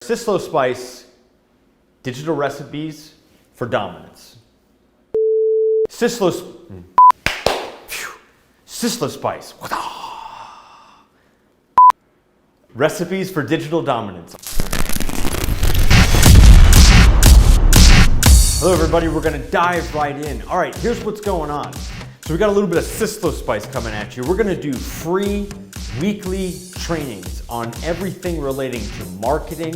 SysloSpice, digital recipes for dominance. SysloSpice. Recipes for digital dominance. Hello everybody, we're gonna dive right in. All right, here's what's going on. So we got a little bit of SysloSpice coming at you. We're gonna do free weekly trainings on everything relating to marketing,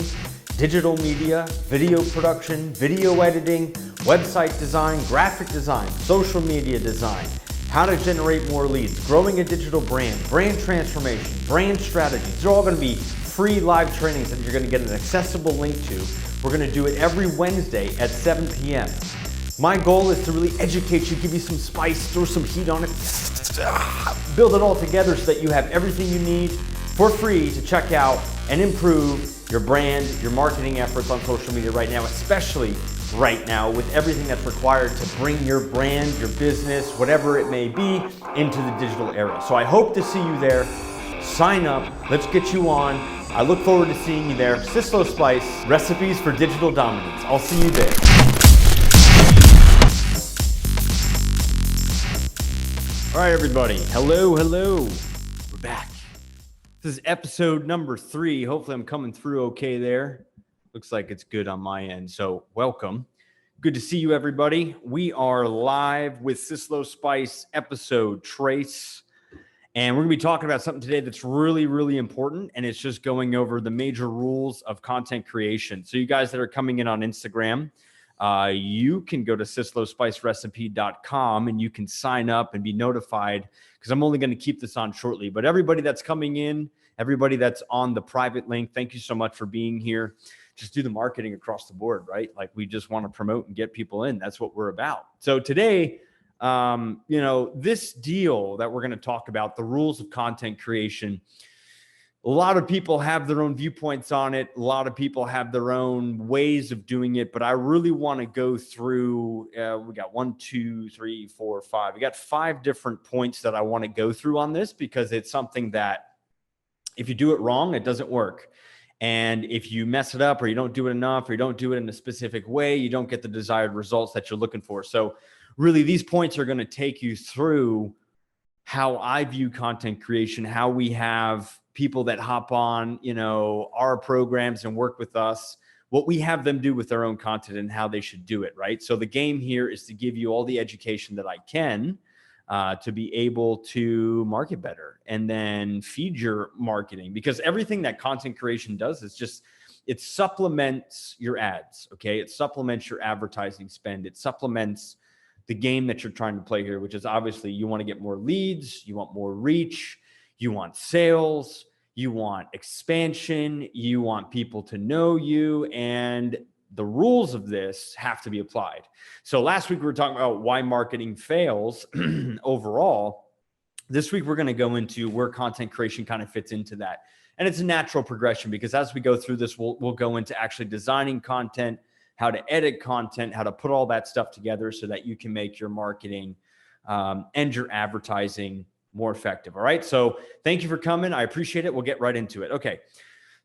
digital media, video production, video editing, website design, graphic design, social media design, how to generate more leads, growing a digital brand, brand transformation, brand strategy. These are all gonna be free live trainings that you're gonna get an accessible link to. We're gonna do it every Wednesday at 7 p.m. My goal is to really educate you, give you some spice, throw some heat on it, build it all together so that you have everything you need for free to check out and improve your brand, your marketing efforts on social media right now, especially right now with everything that's required to bring your brand, your business, whatever it may be, into the digital era. So I hope to see you there. Sign up, let's get you on. I look forward to seeing you there. SysloSpice, recipes for digital dominance. I'll see you there. All right, everybody. Hello. We're back. This is episode number 3. Hopefully I'm coming through okay there. Looks like it's good on my end. So welcome. Good to see you, everybody. We are live with SysloSpice episode Trace. And we're going to be talking about something today that's really, really important. And it's just going over the major rules of content creation. So you guys that are coming in on Instagram, you can go to SysloSpiceRecipe.com and you can sign up and be notified because I'm only going to keep this on shortly. But everybody that's coming in, everybody that's on the private link, thank you so much for being here. Just do the marketing across the board, right? Like we just want to promote and get people in. That's what we're about. So today, this deal that we're going to talk about, the rules of content creation, a lot of people have their own viewpoints on it. A lot of people have their own ways of doing it, but I really want to go through, we got 1, 2, 3, 4, 5. We got 5 different points that I want to go through on this because it's something that if you do it wrong, it doesn't work. And if you mess it up or you don't do it enough or you don't do it in a specific way, you don't get the desired results that you're looking for. So really, these points are going to take you through how I view content creation, how we have people that hop on, our programs and work with us, what we have them do with their own content and how they should do it, right? So the game here is to give you all the education that I can to be able to market better and then feed your marketing, because everything that content creation does is just, it supplements your ads, okay? It supplements your advertising spend. It supplements the game that you're trying to play here, which is obviously you want to get more leads, you want more reach, you want sales, you want expansion, you want people to know you, and the rules of this have to be applied. So last week we were talking about why marketing fails overall. This week we're going to go into where content creation kind of fits into that. And it's a natural progression because as we go through this, we'll go into actually designing content, how to edit content, how to put all that stuff together so that you can make your marketing and your advertising more effective. All right. So thank you for coming. I appreciate it. We'll get right into it. Okay.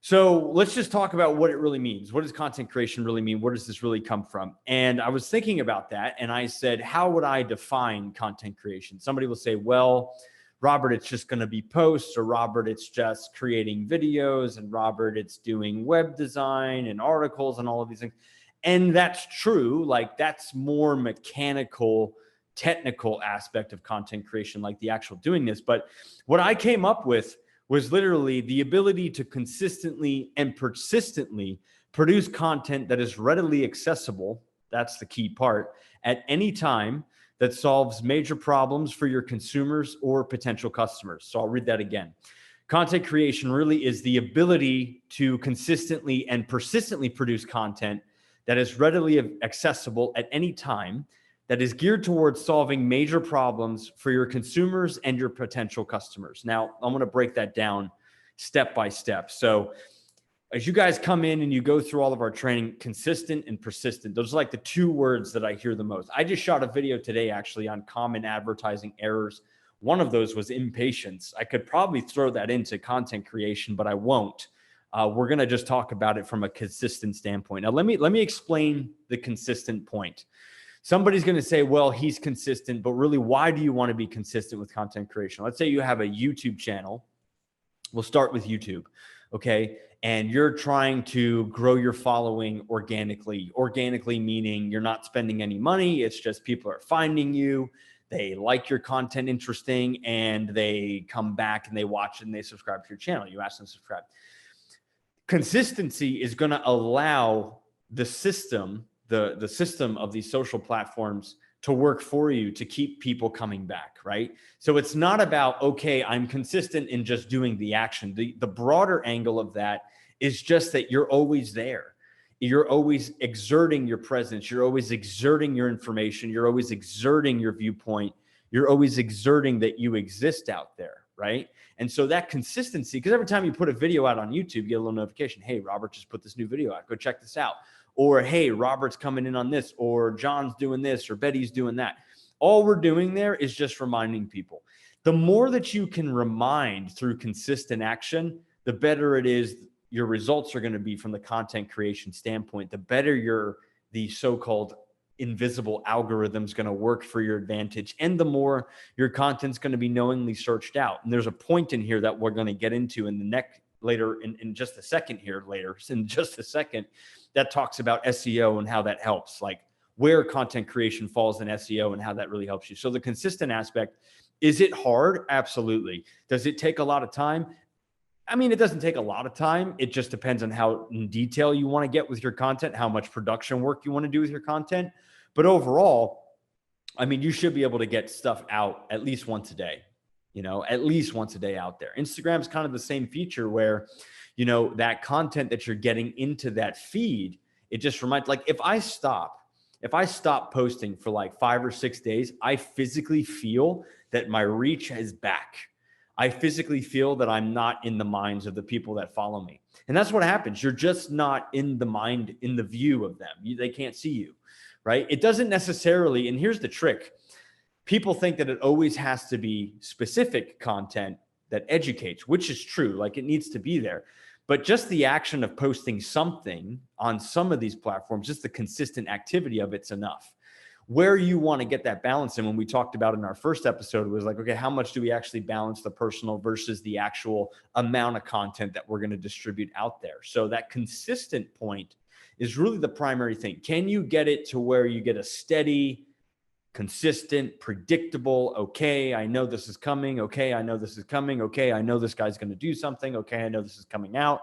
So let's just talk about what it really means. What does content creation really mean? Where does this really come from? And I was thinking about that and I said, how would I define content creation? Somebody will say, well, Robert, it's just going to be posts, or Robert, it's just creating videos, and Robert, it's doing web design and articles and all of these things. And that's true. Like that's more mechanical, technical aspect of content creation, like the actual doing this. But what I came up with was literally the ability to consistently and persistently produce content that is readily accessible. That's the key part, at any time, that solves major problems for your consumers or potential customers. So I'll read that again. Content creation really is the ability to consistently and persistently produce content that is readily accessible at any time, that is geared towards solving major problems for your consumers and your potential customers. Now, I'm going to break that down step by step. So as you guys come in and you go through all of our training, consistent and persistent, those are like the 2 words that I hear the most. I just shot a video today actually on common advertising errors. One of those was impatience. I could probably throw that into content creation, but I won't. We're going to just talk about it from a consistent standpoint. Now, let me explain the consistent point. Somebody's going to say, well, he's consistent, but really, why do you want to be consistent with content creation? Let's say you have a YouTube channel. We'll start with YouTube, okay? And you're trying to grow your following organically. Organically meaning you're not spending any money. It's just people are finding you. They like your content interesting, and they come back and they watch it and they subscribe to your channel. You ask them to subscribe. Consistency is going to allow the system, the system of these social platforms to work for you to keep people coming back, right? So it's not about, okay, I'm consistent in just doing the action. The broader angle of that is just that you're always there. You're always exerting your presence. You're always exerting your information. You're always exerting your viewpoint. You're always exerting that you exist out there, right? And so that consistency, because every time you put a video out on YouTube, you get a little notification. Hey, Robert just put this new video out. Go check this out. Or, hey, Robert's coming in on this, or John's doing this, or Betty's doing that. All we're doing there is just reminding people. The more that you can remind through consistent action, the better it is your results are going to be from the content creation standpoint. The better the so-called invisible algorithm's going to work for your advantage, and the more your content's going to be knowingly searched out. And there's a point in here that we're going to get into in the next later in just a second that talks about SEO and how that helps, like where content creation falls in SEO and how that really helps you. So the consistent aspect, is it hard? Absolutely. Does it take a lot of time? I mean, it doesn't take a lot of time. It just depends on how in detail you want to get with your content, how much production work you want to do with your content. But overall, I mean, you should be able to get stuff out at least once a day, at least once a day out there. Instagram's kind of the same feature where, that content that you're getting into that feed, it just reminds, like if I stop posting for like 5 or 6 days, I physically feel that my reach is back. I physically feel that I'm not in the minds of the people that follow me. And that's what happens. You're just not in the view of them. They can't see you, right? It doesn't necessarily, and here's the trick. People think that it always has to be specific content that educates, which is true. Like it needs to be there. But just the action of posting something on some of these platforms, just the consistent activity of it's enough. Where you want to get that balance in, when we talked about in our first episode, was like, okay, how much do we actually balance the personal versus the actual amount of content that we're going to distribute out there? So that consistent point is really the primary thing. Can you get it to where you get a steady, consistent, predictable, okay, I know this is coming. Okay, I know this is coming. Okay, I know this guy's going to do something. Okay, I know this is coming out.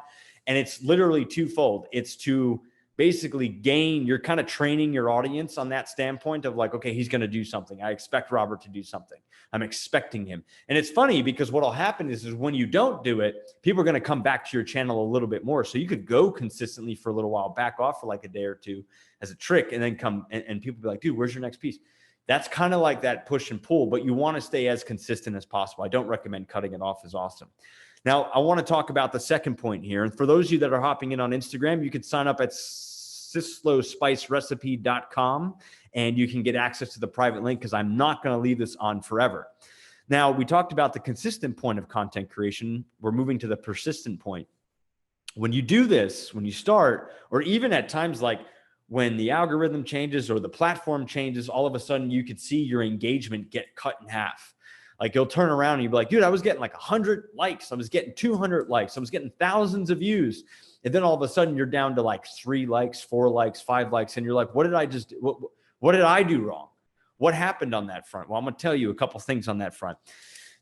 And it's literally twofold. It's to basically you're kind of training your audience on that standpoint of like, okay, he's going to do something. I expect Robert to do something. I'm expecting him. And it's funny because what'll happen is when you don't do it, people are going to come back to your channel a little bit more. So you could go consistently for a little while, back off for like a day or two as a trick, and then come and people be like, dude, where's your next piece? That's kind of like that push and pull, but you want to stay as consistent as possible. I don't recommend cutting it off as awesome. Now, I want to talk about the second point here. And for those of you that are hopping in on Instagram, you can sign up at SysloSpiceRecipe.com and you can get access to the private link because I'm not going to leave this on forever. Now, we talked about the consistent point of content creation. We're moving to the persistent point. When you do this, when you start, or even at times like when the algorithm changes or the platform changes, all of a sudden you could see your engagement get cut in half. Like you'll turn around and you'll be like, dude, I was getting like 100 likes. I was getting 200 likes. I was getting thousands of views. And then all of a sudden you're down to like 3 likes, 4 likes, 5 likes. And you're like, what did I just do? What did I do wrong? What happened on that front? Well, I'm going to tell you a couple things on that front.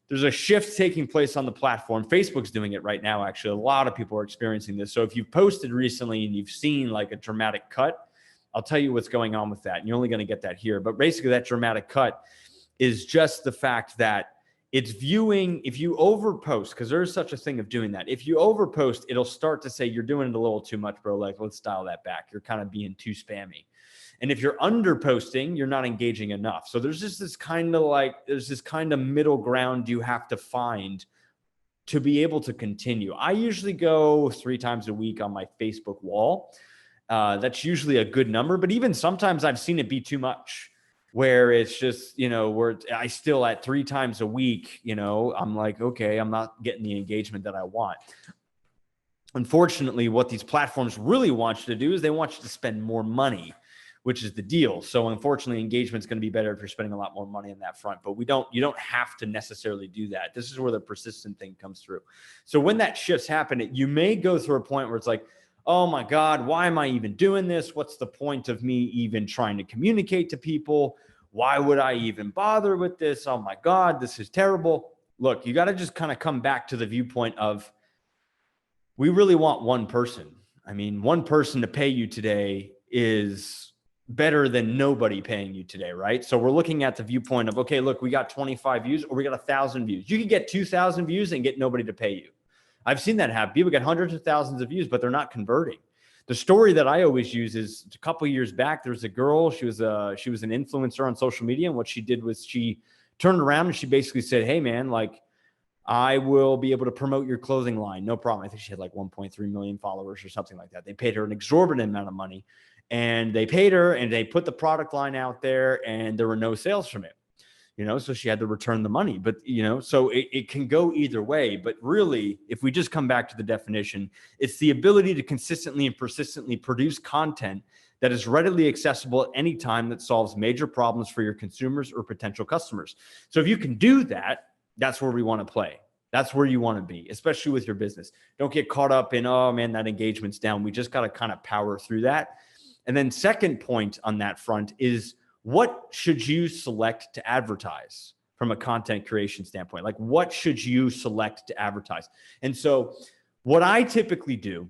There's a shift taking place on the platform. Facebook's doing it right now, actually. A lot of people are experiencing this. So if you've posted recently and you've seen like a dramatic cut, I'll tell you what's going on with that. And you're only going to get that here. But basically that dramatic cut is just the fact that it's viewing, if you overpost, because there's such a thing of doing that. If you overpost, it'll start to say, you're doing it a little too much, bro. Like, let's dial that back. You're kind of being too spammy. And if you're underposting, you're not engaging enough. So there's just this kind of middle ground you have to find to be able to continue. I usually go 3 times a week on my Facebook wall. That's usually a good number, but even sometimes I've seen it be too much where it's just, where I still at 3 times a week, I'm like, okay, I'm not getting the engagement that I want. Unfortunately, what these platforms really want you to do is they want you to spend more money, which is the deal. So unfortunately, engagement is going to be better if you're spending a lot more money on that front, but you don't have to necessarily do that. This is where the persistent thing comes through. So when that shift's happened, you may go through a point where it's like, oh my God, why am I even doing this? What's the point of me even trying to communicate to people? Why would I even bother with this? Oh my God, this is terrible. Look, you got to just kind of come back to the viewpoint of, we really want one person. I mean, one person to pay you today is better than nobody paying you today, right? So we're looking at the viewpoint of, okay, look, we got 25 views or we got 1,000 views. You could get 2,000 views and get nobody to pay you. I've seen that happen. People get hundreds of thousands of views, but they're not converting. The story that I always use is a couple of years back, there was a girl, she was an influencer on social media. And what she did was she turned around and she basically said, hey man, like, I will be able to promote your clothing line. No problem. I think she had like 1.3 million followers or something like that. They paid her an exorbitant amount of money, and they paid her and they put the product line out there and there were no sales from it, so she had to return the money. But, so it can go either way. But really, if we just come back to the definition, it's the ability to consistently and persistently produce content that is readily accessible at any time that solves major problems for your consumers or potential customers. So if you can do that, that's where we want to play. That's where you want to be, especially with your business. Don't get caught up in, oh man, that engagement's down. We just got to kind of power through that. And then second point on that front is, what should you select to advertise from a content creation standpoint? Like, what should you select to advertise? And so what I typically do,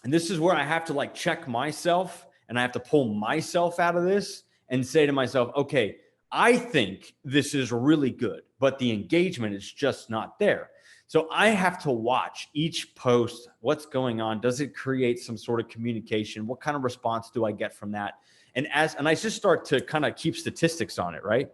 and this is where I have to like check myself and I have to pull myself out of this and say to myself, okay, I think this is really good, but the engagement is just not there. So I have to watch each post. What's going on? Does it create some sort of communication? What kind of response do I get from that? And I just start to kind of keep statistics on it, right?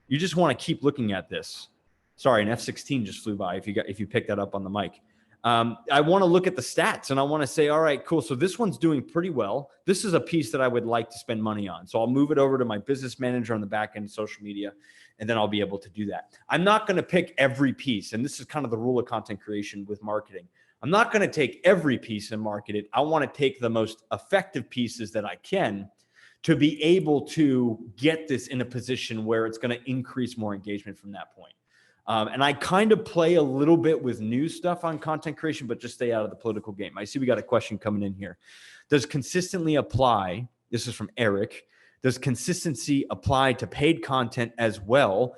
You just want to keep looking at this. Sorry, an F-16 just flew by. If you picked that up on the mic. I want to look at the stats and I want to say, all right, cool. So this one's doing pretty well. This is a piece that I would like to spend money on. So I'll move it over to my business manager on the back end of social media, and then I'll be able to do that. I'm not going to pick every piece. And this is kind of the rule of content creation with marketing. I'm not going to take every piece and market it. I want to take the most effective pieces that I can to be able to get this in a position where it's going to increase more engagement from that point. And I kind of play a little bit with new stuff on content creation, but just stay out of the political game. I see we got a question coming in here. Does consistently apply, this is from Eric, does consistency apply to paid content as well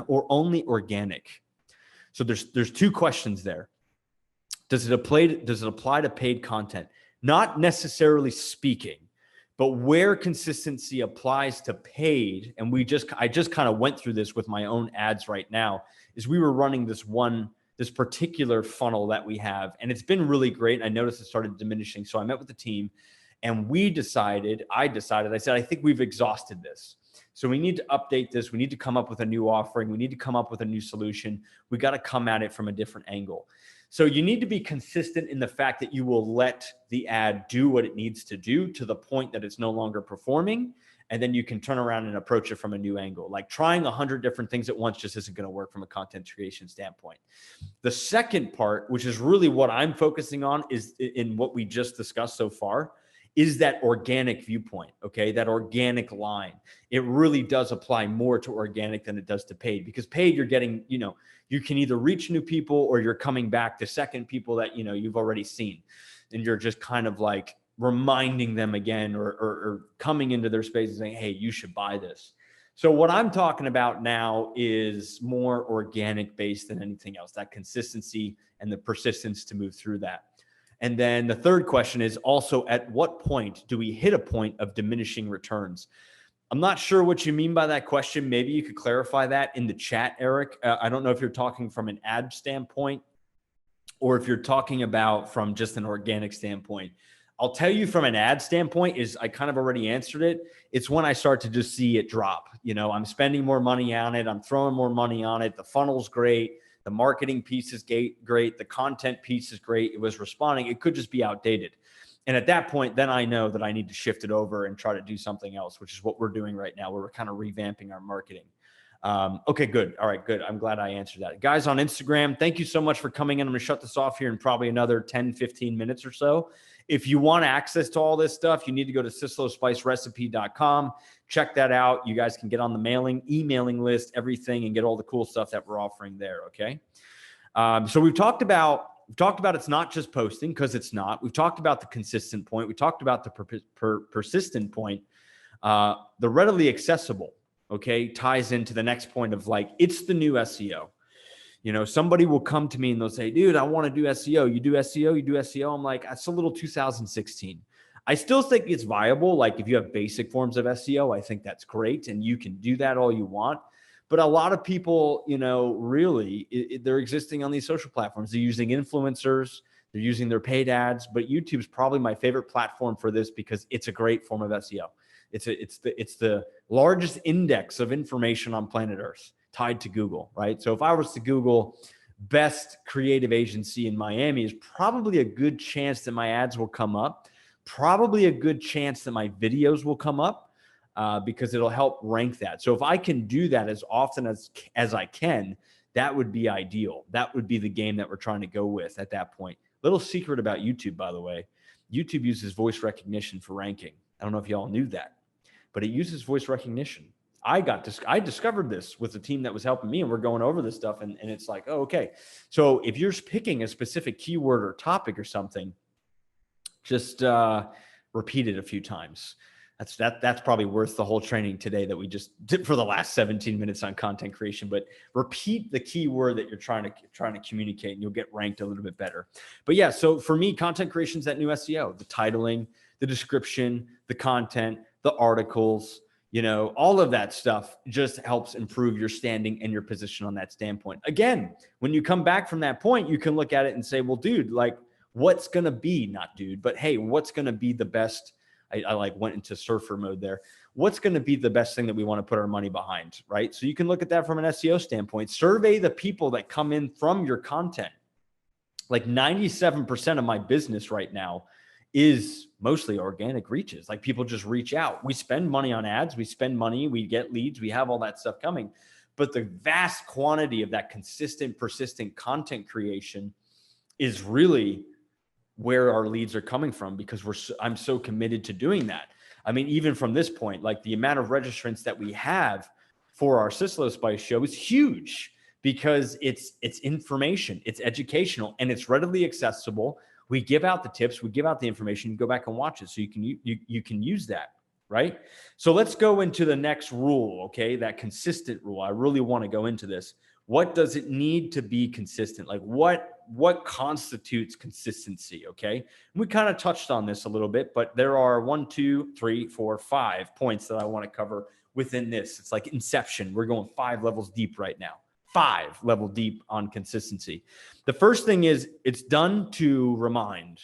or only organic? So there's two questions there. Does it apply to paid content? Not necessarily speaking, but where consistency applies to paid, and I just kind of went through this with my own ads right now, is we were running this particular funnel that we have, and it's been really great. I noticed it started diminishing. So I met with the team and I said, I think we've exhausted this. So we need to update this. We need to come up with a new offering. We need to come up with a new solution. We got to come at it from a different angle. So you need to be consistent in the fact that you will let the ad do what it needs to do to the point that it's no longer performing. And then you can turn around and approach it from a new angle. Like trying 100 different things at once just isn't going to work from a content creation standpoint. The second part, which is really what I'm focusing on, is in what we just discussed so far, is that organic viewpoint, okay? That organic line. It really does apply more to organic than it does to paid, because paid, you're getting, you can either reach new people or you're coming back to second people that, you've already seen. And you're just kind of like reminding them again or coming into their space and saying, hey, you should buy this. So what I'm talking about now is more organic based than anything else, that consistency and the persistence to move through that. And then the third question is also, at what point do we hit a point of diminishing returns? I'm not sure what you mean by that question. Maybe you could clarify that in the chat, Eric. I don't know if you're talking from an ad standpoint or if you're talking about from just an organic standpoint. I'll tell you from an ad standpoint is I kind of already answered it. It's when I start to just see it drop. I'm spending more money on it. I'm throwing more money on it. The funnel's great. The marketing piece is great. The content piece is great. It was responding. It could just be outdated. And at that point, then I know that I need to shift it over and try to do something else, which is what we're doing right now, where we're kind of revamping our marketing. Okay, good. All right, good. I'm glad I answered that. Guys on Instagram, thank you so much for coming in. I'm going to shut this off here in probably another 10, 15 minutes or so. If you want access to all this stuff, you need to go to SysloSpiceRecipe.com. Check that out. You guys can get on the emailing list, everything, and get all the cool stuff that we're offering there, okay? So we've talked about it's not just posting, because it's not. We've talked about the consistent point. We talked about the persistent point. The readily accessible, okay, ties into the next point of like, it's the new SEO. You know, somebody will come to me and they'll say, dude, I want to do SEO. You do SEO, you do SEO. I'm like, that's a little 2016. I still think it's viable. Like if you have basic forms of SEO, I think that's great. And you can do that all you want. But a lot of people, you know, really, they're existing on these social platforms. They're using influencers. They're using their paid ads. But YouTube's probably my favorite platform for this because it's a great form of SEO. It's the largest index of information on planet Earth, tied to Google, right? So if I was to Google best creative agency in Miami, is probably a good chance that my ads will come up. Probably a good chance that my videos will come up because it'll help rank that. So if I can do that as often as I can, that would be ideal. That would be the game that we're trying to go with at that point. Little secret about YouTube, by the way. YouTube uses voice recognition for ranking. I don't know if y'all knew that, but it uses voice recognition. I discovered this with the team that was helping me, and we're going over this stuff, and it's like, oh, okay. So if you're picking a specific keyword or topic or something, just repeat it a few times. That's probably worth the whole training today that we just did for the last 17 minutes on content creation. But repeat the keyword that you're trying to communicate, and you'll get ranked a little bit better. But yeah, so for me, content creation is that new SEO: the titling, the description, the content, the articles. You know, all of that stuff just helps improve your standing and your position on that standpoint. Again, when you come back from that point, you can look at it and say, well, dude, like, what's going to be, not dude, but hey, what's going to be the best? I like went into surfer mode there. What's going to be the best thing that we want to put our money behind, right? So you can look at that from an SEO standpoint. Survey the people that come in from your content. Like 97% of my business right now is mostly organic reaches. Like people just reach out. We spend money on ads. We spend money. We get leads. We have all that stuff coming. But the vast quantity of that consistent, persistent content creation is really where our leads are coming from, because I'm so committed to doing that. I mean, even from this point, like the amount of registrants that we have for our SysloSpice show is huge, because it's information, it's educational, and it's readily accessible. We give out the tips, we give out the information, you go back and watch it, so you can use that, right? So let's go into the next rule, okay? That consistent rule. I really want to go into this. What does it need to be consistent? Like what constitutes consistency, okay? And we kind of touched on this a little bit, but there are 1, 2, 3, 4, 5 points that I want to cover within this. It's like Inception. We're going 5 levels deep right now. 5 level deep on consistency. The first thing is, it's done to remind,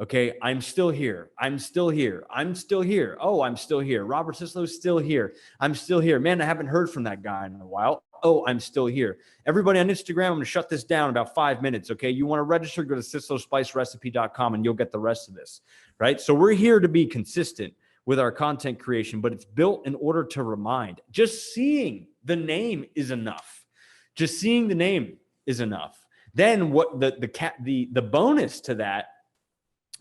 okay, I'm still here. I'm still here. I'm still here. Oh, I'm still here. Robert Syslo's still here. I'm still here. Man, I haven't heard from that guy in a while. Oh, I'm still here. Everybody on Instagram, I'm going to shut this down in about 5 minutes, okay? You want to register, go to SysloSpiceRecipe.com and you'll get the rest of this, right? So we're here to be consistent with our content creation, but it's built in order to remind. Just seeing the name is enough. Just seeing the name is enough. Then what the bonus to that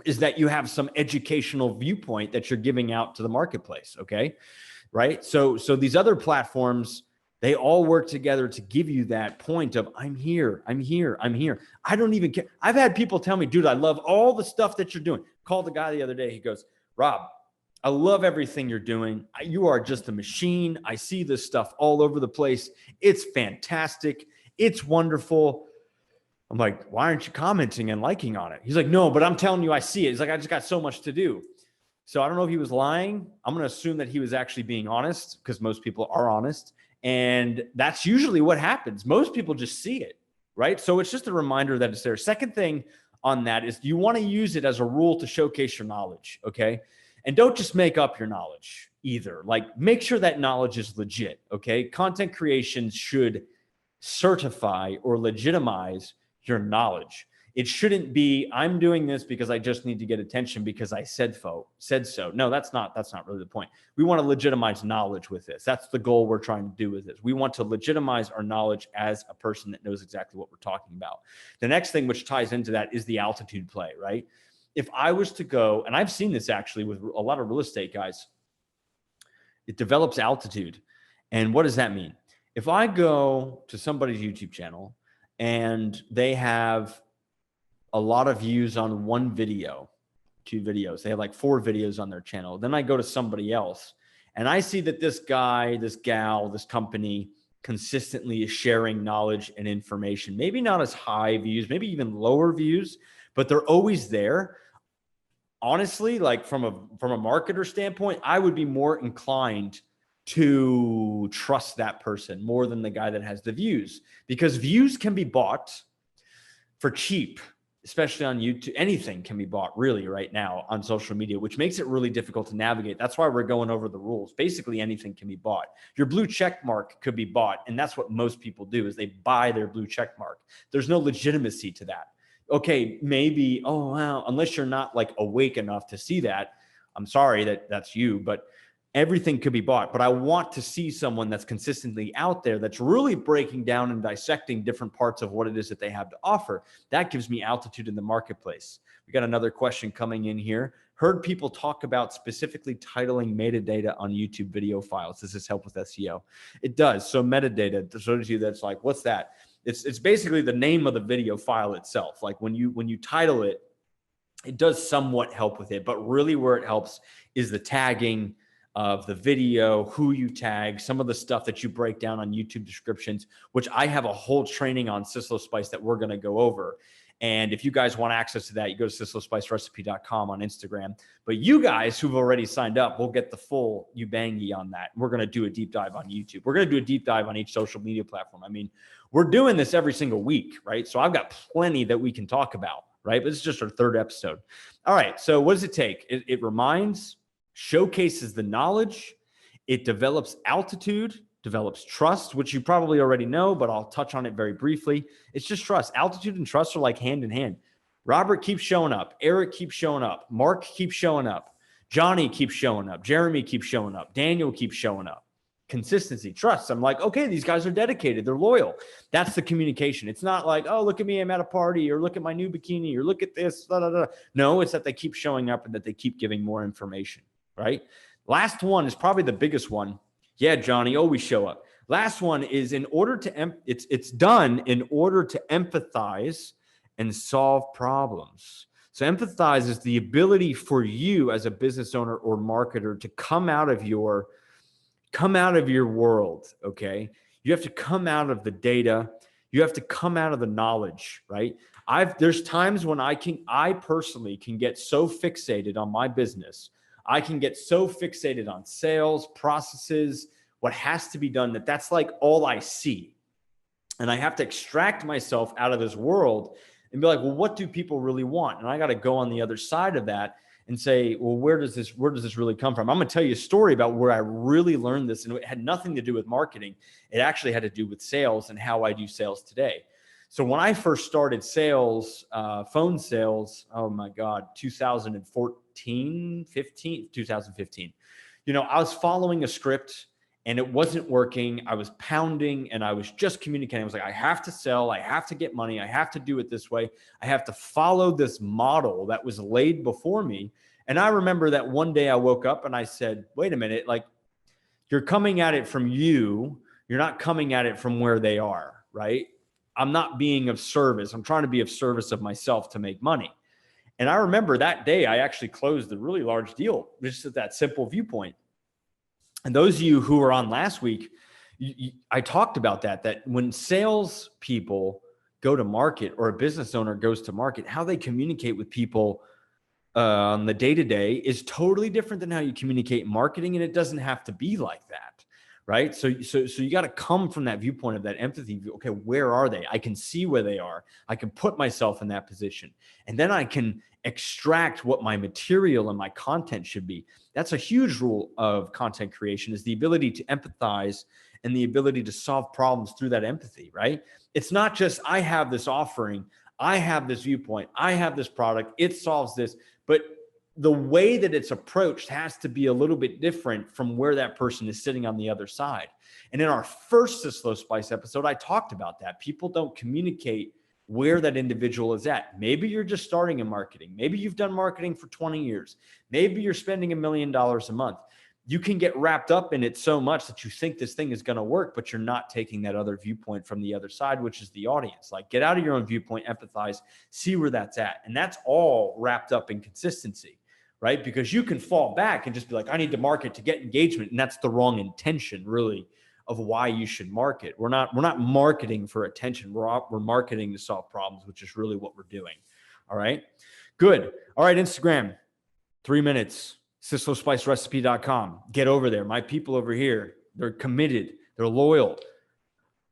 is that you have some educational viewpoint that you're giving out to the marketplace, okay? Right? So these other platforms, they all work together to give you that point of, I'm here, I'm here, I'm here. I don't even care. I've had people tell me, dude, I love all the stuff that you're doing. Called the guy the other day. He goes, Rob, I love everything you're doing. You are just a machine. I see this stuff all over the place. It's fantastic. It's wonderful. I'm like, why aren't you commenting and liking on it? He's like, no, but I'm telling you, I see it. He's like, I just got so much to do. So I don't know if he was lying. I'm going to assume that he was actually being honest, because most people are honest. And that's usually what happens. Most people just see it, right? So it's just a reminder that it's there. Second thing on that is, you want to use it as a rule to showcase your knowledge, okay? And don't just make up your knowledge either. Like, make sure that knowledge is legit, okay? Content creation should certify or legitimize your knowledge. It shouldn't be, I'm doing this because I just need to get attention because I said so. No, that's not really the point. We want to legitimize knowledge with this. That's the goal we're trying to do with this. We want to legitimize our knowledge as a person that knows exactly what we're talking about. The next thing which ties into that is the altitude play, right? If I was to go, and I've seen this actually with a lot of real estate guys, it develops altitude. And what does that mean? If I go to somebody's YouTube channel and they have a lot of views on one video, 2 videos, they have like 4 videos on their channel. Then I go to somebody else and I see that this guy, this gal, this company consistently is sharing knowledge and information, maybe not as high views, maybe even lower views, but they're always there. Honestly, like from a marketer standpoint, I would be more inclined to trust that person more than the guy that has the views, because views can be bought for cheap, especially on YouTube. Anything can be bought really right now on social media, which makes it really difficult to navigate. That's why we're going over the rules. Basically anything can be bought. Your blue check mark could be bought. And that's what most people do, is they buy their blue check mark. There's no legitimacy to that. Okay, maybe, oh, wow, unless you're not like awake enough to see that. I'm sorry that's you, but everything could be bought. But I want to see someone that's consistently out there, that's really breaking down and dissecting different parts of what it is that they have to offer. That gives me altitude in the marketplace. We got another question coming in here. Heard people talk about specifically titling metadata on YouTube video files. Does this help with SEO? It does. So metadata, so to you, that's like, what's that? It's basically the name of the video file itself. Like when you title it, it does somewhat help with it, but really where it helps is the tagging of the video, who you tag, some of the stuff that you break down on YouTube descriptions, which I have a whole training on SysloSpice that we're going to go over. And if you guys want access to that, you go to SysloSpiceRecipe.com on Instagram. But you guys who've already signed up will get the full Ubangi on that. We're going to do a deep dive on YouTube. We're going to do a deep dive on each social media platform. I mean, we're doing this every single week, right? So I've got plenty that we can talk about, right? But it's just our 3rd episode. All right. So what does it take? It reminds, showcases the knowledge, it develops altitude, develops trust, which you probably already know, but I'll touch on it very briefly. It's just trust. Altitude and trust are like hand in hand. Robert keeps showing up. Eric keeps showing up. Mark keeps showing up. Johnny keeps showing up. Jeremy keeps showing up. Daniel keeps showing up. Consistency, trust. I'm like, okay, these guys are dedicated. They're loyal. That's the communication. It's not like, oh, look at me, I'm at a party, or look at my new bikini, or look at this. Da, da, da. No, it's that they keep showing up and that they keep giving more information. Right? Last one is probably the biggest one. Yeah, Johnny, always show up. Last one is in order to, it's done in order to empathize and solve problems. So empathize is the ability for you as a business owner or marketer to come out of your world, okay? You have to come out of the data. You have to come out of the knowledge, right? There's times when I personally can get so fixated on my business. I can get so fixated on sales, processes, what has to be done, that's like all I see. And I have to extract myself out of this world and be like, well, what do people really want? And I got to go on the other side of that and say, well, where does this really come from? I'm going to tell you a story about where I really learned this, and it had nothing to do with marketing. It actually had to do with sales and how I do sales today. So when I first started sales, phone sales, oh my God, 2015, you know, I was following a script and it wasn't working. I was pounding and I was just communicating. I was like, I have to sell. I have to get money. I have to do it this way. I have to follow this model that was laid before me. And I remember that one day I woke up and I said, wait a minute, like you're coming at it from you. You're not coming at it from where they are, right? I'm not being of service. I'm trying to be of service of myself to make money. And I remember that day I actually closed a really large deal just at that simple viewpoint. And those of you who were on last week, I talked about that when sales people go to market or a business owner goes to market, how they communicate with people on the day-to-day is totally different than how you communicate in marketing. And it doesn't have to be like that. Right. So you got to come from that viewpoint of that empathy. Okay, where are they? I can see where they are. I can put myself in that position. And then I can extract what my material and my content should be. That's a huge rule of content creation, is the ability to empathize and the ability to solve problems through that empathy, right? It's not just I have this offering, I have this viewpoint. I have this product. It solves this. But the way that it's approached has to be a little bit different from where that person is sitting on the other side. And in our first SysloSpice episode, I talked about that. People don't communicate where that individual is at. Maybe you're just starting in marketing. Maybe you've done marketing for 20 years. Maybe you're spending $1 million a month. You can get wrapped up in it so much that you think this thing is going to work, but you're not taking that other viewpoint from the other side, which is the audience. Like, get out of your own viewpoint, empathize, see where that's at. And that's all wrapped up in consistency, right? Because you can fall back and just be like, I need to market to get engagement. And that's the wrong intention, really, of why you should market. We're not marketing for attention. We're marketing to solve problems, which is really what we're doing. All right. Good. All right. Instagram, 3 minutes, SysloSpiceRecipe.com. Get over there. My people over here, they're committed. They're loyal.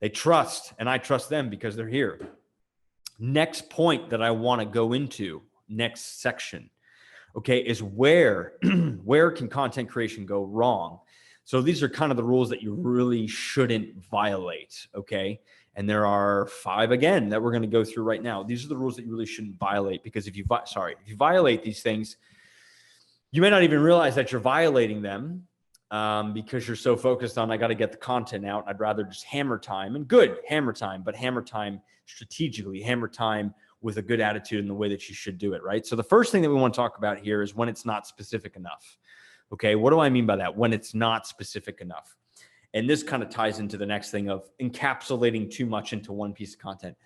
They trust, and I trust them because they're here. Next point that I want to go into, next section, okay, is where can content creation go wrong? So these are kind of the rules that you really shouldn't violate, okay? And there are 5 again that we're going to go through right now. These are the rules that you really shouldn't violate, because if you violate these things, you may not even realize that you're violating them because you're so focused on, I got to get the content out. I'd rather just hammer time, and good, hammer time, but hammer time strategically, hammer time with a good attitude in the way that you should do it, right? So the first thing that we want to talk about here is when it's not specific enough. Okay, what do I mean by that? When it's not specific enough. And this kind of ties into the next thing of encapsulating too much into one piece of content.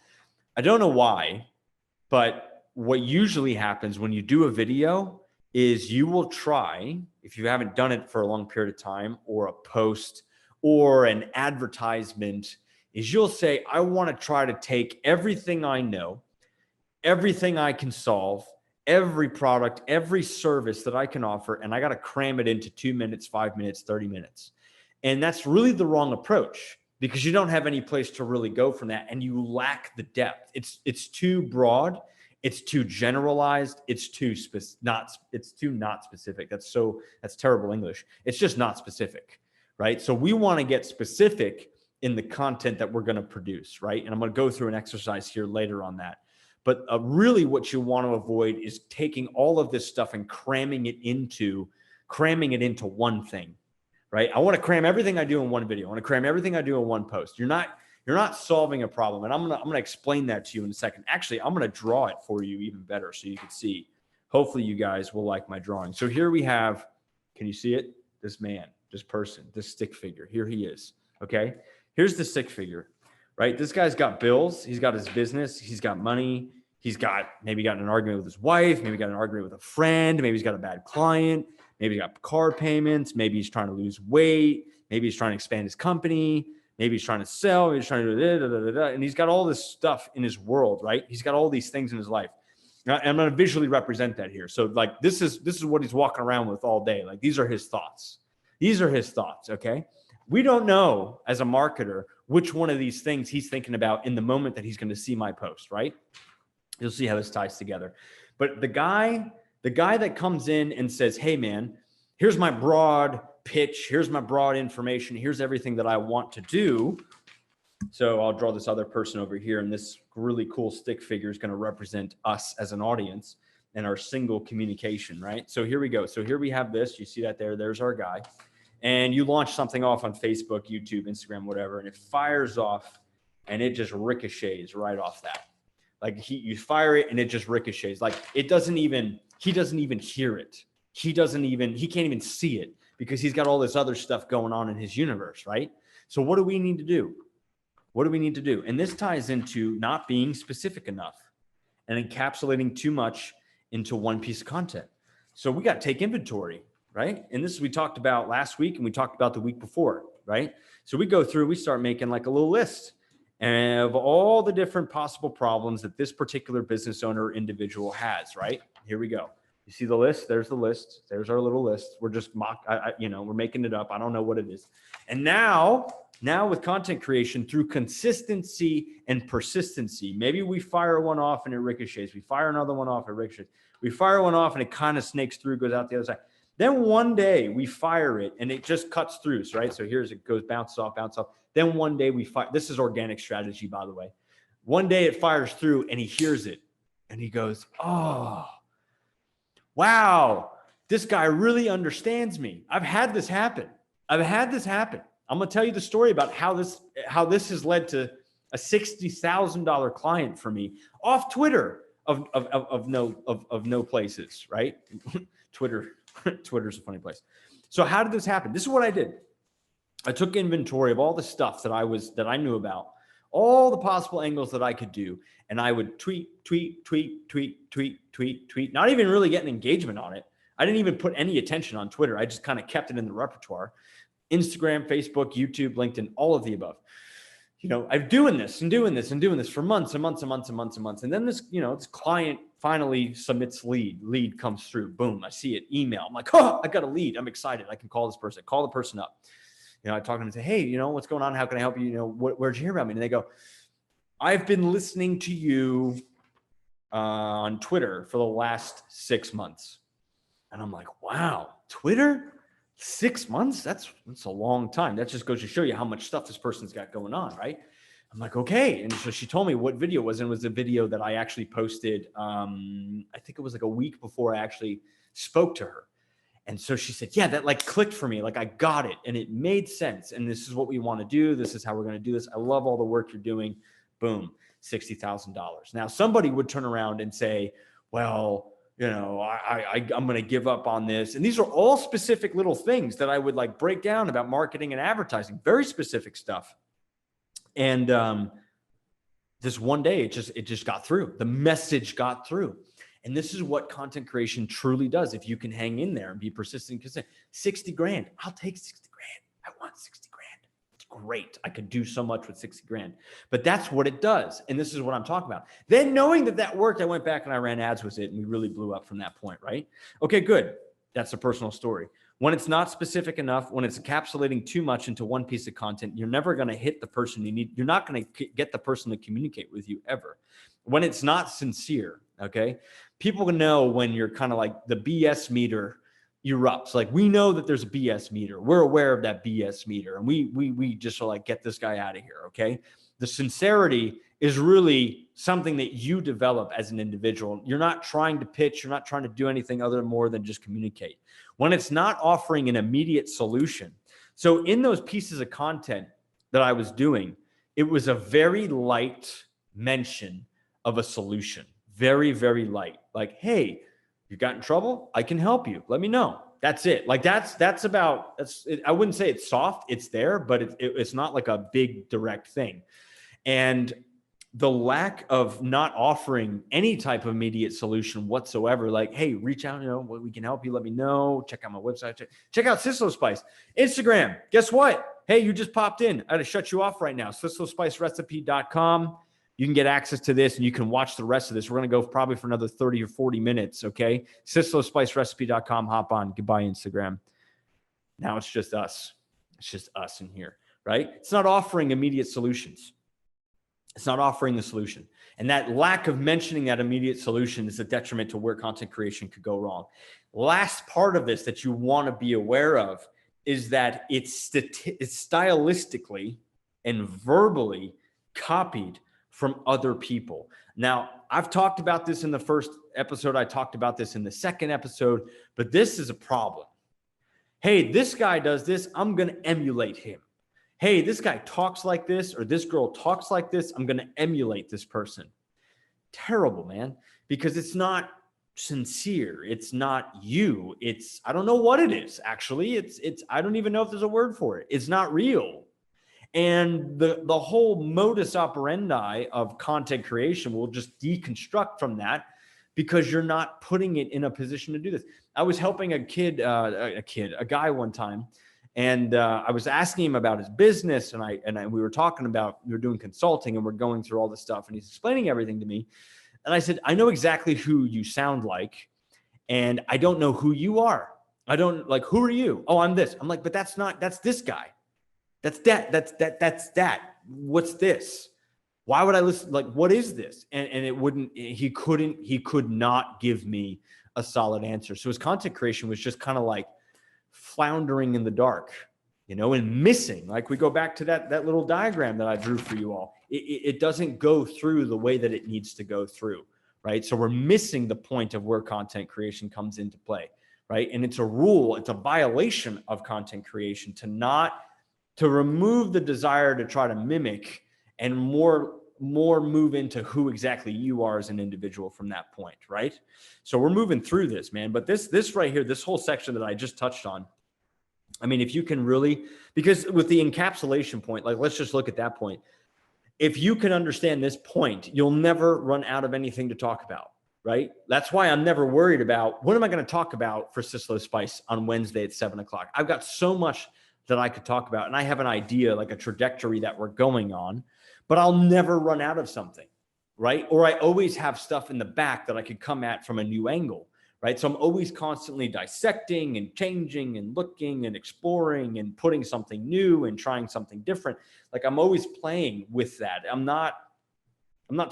I don't know why, but what usually happens when you do a video is you will try, if you haven't done it for a long period of time, or a post or an advertisement, is you'll say, I want to try to take everything I know, everything I can solve, every product, every service that I can offer, and I got to cram it into 2 minutes, 5 minutes, 30 minutes. And that's really the wrong approach, because you don't have any place to really go from that, and you lack the depth. It's too broad, it's too generalized, it's too not specific. That's terrible English. It's just not specific, right? So we want to get specific in the content that we're going to produce, right? And I'm going to go through an exercise here later on that. But really what you want to avoid is taking all of this stuff and cramming it into one thing, right? I want to cram everything I do in one video. I want to cram everything I do in one post. You're not solving a problem. And I'm going to explain that to you in a second. Actually, I'm going to draw it for you even better so you can see. Hopefully you guys will like my drawing. So here we have, can you see it? This man, this person, this stick figure. Here he is, okay? Here's the stick figure. Right? This guy's got bills. He's got his business. He's got money. He's maybe got in an argument with his wife. Maybe got in an argument with a friend. Maybe he's got a bad client. Maybe he's got car payments. Maybe he's trying to lose weight. Maybe he's trying to expand his company. Maybe he's trying to sell. Maybe he's trying to do and he's got all this stuff in his world, right? He's got all these things in his life. Now, I'm going to visually represent that here. So like this is what he's walking around with all day. Like these are his thoughts. These are his thoughts, okay? We don't know as a marketer which one of these things he's thinking about in the moment that he's going to see my post, right? You'll see how this ties together. But the guy that comes in and says, hey man, here's my broad pitch. Here's my broad information. Here's everything that I want to do. So I'll draw this other person over here, and this really cool stick figure is going to represent us as an audience and our single communication, right? So here we go. So here we have this. You see that there? There's our guy. And you launch something off on Facebook, YouTube, Instagram, whatever, and it fires off and it just ricochets right off that. Like you fire it and it just ricochets. Like he doesn't even hear it. He can't even see it because he's got all this other stuff going on in his universe, right? So what do we need to do? What do we need to do? And this ties into not being specific enough and encapsulating too much into one piece of content. So we got to take inventory. Right? And this we talked about last week and we talked about the week before, right? So we go through, we start making like a little list of all the different possible problems that this particular business owner or individual has, right? Here we go. You see the list? There's the list. There's our little list. We're just we're making it up. I don't know what it is. And now with content creation through consistency and persistency, maybe we fire one off and it ricochets. We fire another one off, it ricochets. We fire one off and it kind of snakes through, goes out the other side. Then one day we fire it and it just cuts through, right? So here's it goes, bounces off. Then one day we fire. This is organic strategy, by the way. One day it fires through and he hears it and he goes, oh, wow, this guy really understands me. I've had this happen. I'm going to tell you the story about how this has led to a $60,000 client for me off Twitter of no places, right? Twitter's a funny place. So how did this happen? This is what I did. I took inventory of all the stuff that I knew about, all the possible angles that I could do. And I would tweet, not even really getting engagement on it. I didn't even put any attention on Twitter. I just kind of kept it in the repertoire. Instagram, Facebook, YouTube, LinkedIn, all of the above. I'm doing this for months and months and months and months and months. And then this client finally submits lead comes through. Boom. I see it, email. I'm like, oh, I got a lead. I'm excited. I can call this person. Call the person up. I talk to them and say, hey, what's going on? How can I help you? Where'd you hear about me? And they go, I've been listening to you on Twitter for the last 6 months. And I'm like, wow, Twitter? 6 months? That's a long time. That just goes to show you how much stuff this person's got going on, right? I'm like, okay. And so she told me what video it was, and it was a video that I actually posted. I think it was like a week before I actually spoke to her. And so she said, yeah, that like clicked for me. Like I got it and it made sense. And this is what we want to do. This is how we're going to do this. I love all the work you're doing. Boom, $60,000. Now somebody would turn around and say, well, I'm going to give up on this. And these are all specific little things that I would like break down about marketing and advertising, very specific stuff. And this one day, it just got through. The message got through. And this is what content creation truly does. If you can hang in there and be persistent, because 60 grand, I'll take 60 grand. I want 60 grand. It's great. I could do so much with 60 grand, but that's what it does. And this is what I'm talking about. Then knowing that worked, I went back and I ran ads with it and we really blew up from that point, right? Okay, good. That's a personal story. When it's not specific enough, when it's encapsulating too much into one piece of content, you're never going to hit the person you need. You're not going to get the person to communicate with you ever. When it's not sincere, okay? People know when you're kind of like the BS meter erupts. Like we know that there's a BS meter. We're aware of that BS meter. And we just are like, get this guy out of here, okay? The sincerity is really something that you develop as an individual. You're not trying to pitch. You're not trying to do anything more than just communicate. When it's not offering an immediate solution. So in those pieces of content that I was doing, it was a very light mention of a solution. Very, very light. Like, hey, you got in trouble? I can help you. Let me know. That's it. Like that's it. I wouldn't say it's soft. It's there, but it's not like a big direct thing. And the lack of not offering any type of immediate solution whatsoever, like, hey, reach out, we can help you. Let me know. Check out my website. Check out SysloSpice. Instagram. Guess what? Hey, you just popped in. I had to shut you off right now. SysloSpiceRecipe.com. You can get access to this and you can watch the rest of this. We're going to go probably for another 30 or 40 minutes. Okay. SysloSpiceRecipe.com. Hop on. Goodbye, Instagram. Now it's just us. It's just us in here, right? It's not offering immediate solutions. It's not offering the solution. And that lack of mentioning that immediate solution is a detriment to where content creation could go wrong. Last part of this that you want to be aware of is that it's stylistically and verbally copied from other people. Now, I've talked about this in the first episode. I talked about this in the second episode, but this is a problem. Hey, this guy does this. I'm going to emulate him. Hey, this guy talks like this, or this girl talks like this. I'm going to emulate this person. Terrible, man, because it's not sincere. It's not you. I don't know what it is. Actually, I don't even know if there's a word for it. It's not real. And the whole modus operandi of content creation will just deconstruct from that because you're not putting it in a position to do this. I was helping a guy one time, and I was asking him about his business, and we were talking about, we were doing consulting and we're going through all this stuff, and he's explaining everything to me. And I said, I know exactly who you sound like, and I don't know who you are. I don't like, who are you? Oh, I'm this. I'm like, but that's this guy. That's that. What's this? Why would I listen? Like, what is this? And he could not give me a solid answer. So his content creation was just kind of like floundering in the dark. and missing, like we go back to that little diagram that I drew for you all. It doesn't go through the way that it needs to go through, right? So we're missing the point of where content creation comes into play, right? And it's a rule, it's a violation of content creation to remove the desire to try to mimic and more move into who exactly you are as an individual from that point, right? So we're moving through this, man. But this right here, this whole section that I just touched on, I mean, if you can really, because with the encapsulation point, like let's just look at that point. If you can understand this point, you'll never run out of anything to talk about, right? That's why I'm never worried about what am I going to talk about for SysloSpice on Wednesday at 7 o'clock. I've got so much that I could talk about, and I have an idea, like a trajectory that we're going on, but I'll never run out of something, right? Or I always have stuff in the back that I could come at from a new angle, right? So I'm always constantly dissecting and changing and looking and exploring and putting something new and trying something different. Like I'm always playing with that. I'm not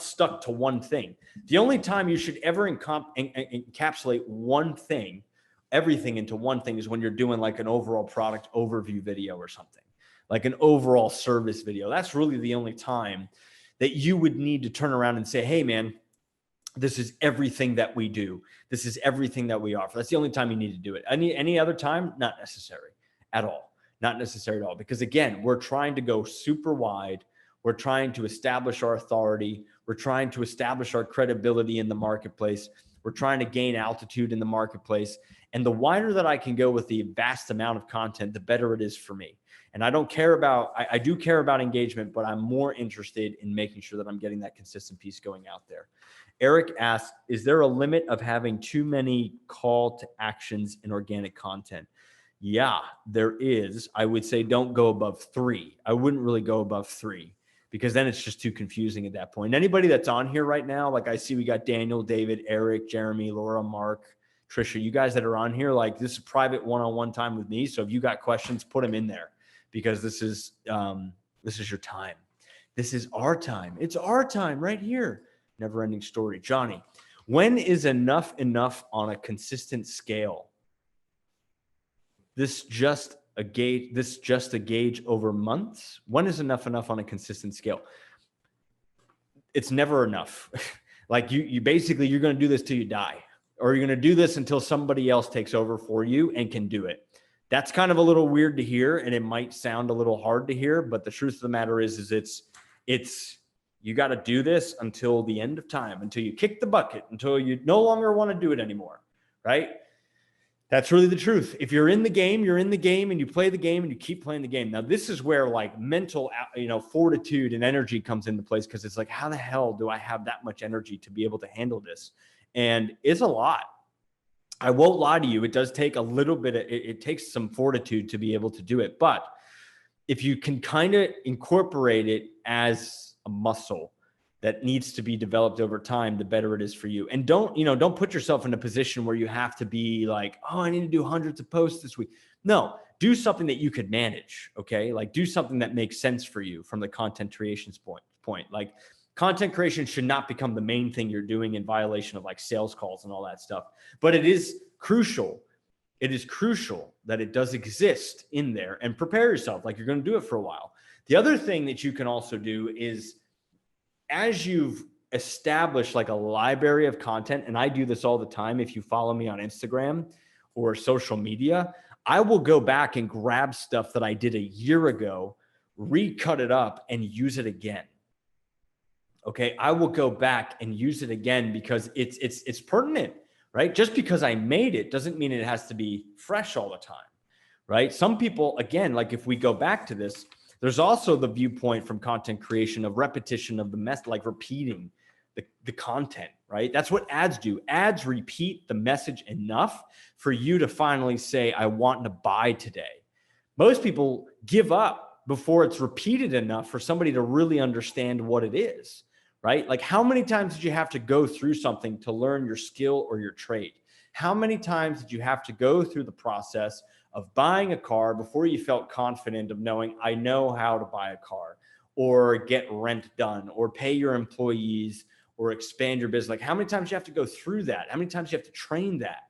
stuck to one thing. The only time you should ever encapsulate one thing, everything into one thing, is when you're doing like an overall product overview video or something, like an overall service video. That's really the only time that you would need to turn around and say, hey man, this is everything that we do. This is everything that we offer. That's the only time you need to do it. Any other time, not necessary at all. Not necessary at all. Because again, we're trying to go super wide. We're trying to establish our authority. We're trying to establish our credibility in the marketplace. We're trying to gain altitude in the marketplace. And the wider that I can go with the vast amount of content, the better it is for me. And I don't care about, I do care about engagement, but I'm more interested in making sure that I'm getting that consistent piece going out there. Eric asks, is there a limit of having too many call to actions in organic content? Yeah, there is. I would say don't go above 3. I wouldn't really go above 3 because then it's just too confusing at that point. Anybody that's on here right now, like I see we got Daniel, David, Eric, Jeremy, Laura, Mark, Trisha, you guys that are on here, like this is private one-on-one time with me. So if you got questions, put them in there because this is your time. This is our time. It's our time right here. Never ending story. Johnny, when is enough on a consistent scale? This just a gauge over months? When is enough on a consistent scale? It's never enough. Like you basically, you're going to do this till you die, or you're going to do this until somebody else takes over for you and can do it. That's kind of a little weird to hear, and it might sound a little hard to hear, but the truth of the matter is it's you got to do this until the end of time, until you kick the bucket, until you no longer want to do it anymore, right? That's really the truth. If you're in the game, you're in the game, and you play the game, and you keep playing the game. Now, this is where like mental, fortitude and energy comes into place, because it's like, how the hell do I have that much energy to be able to handle this? And it's a lot. I won't lie to you. It does take a little bit. It takes some fortitude to be able to do it. But if you can kind of incorporate it as a muscle that needs to be developed over time, the better it is for you. And don't put yourself in a position where you have to be like, oh, I need to do hundreds of posts this week. No, do something that you could manage. Okay. Like do something that makes sense for you from the content creation point. Like content creation should not become the main thing you're doing in violation of like sales calls and all that stuff. But it is crucial. It is crucial that it does exist in there, and prepare yourself like you're going to do it for a while. The other thing that you can also do is, as you've established like a library of content, and I do this all the time, if you follow me on Instagram or social media, I will go back and grab stuff that I did a year ago, recut it up, and use it again. Okay, I will go back and use it again because it's pertinent, right? Just because I made it doesn't mean it has to be fresh all the time, right? Some people, again, like if we go back to this, there's also the viewpoint from content creation of repetition of the mess, like repeating the content, right? That's what ads do. Ads repeat the message enough for you to finally say, I want to buy today. Most people give up before it's repeated enough for somebody to really understand what it is, right? Like how many times did you have to go through something to learn your skill or your trade? How many times did you have to go through the process of buying a car before you felt confident of knowing, I know how to buy a car, or get rent done, or pay your employees, or expand your business? Like how many times do you have to go through that? How many times do you have to train that,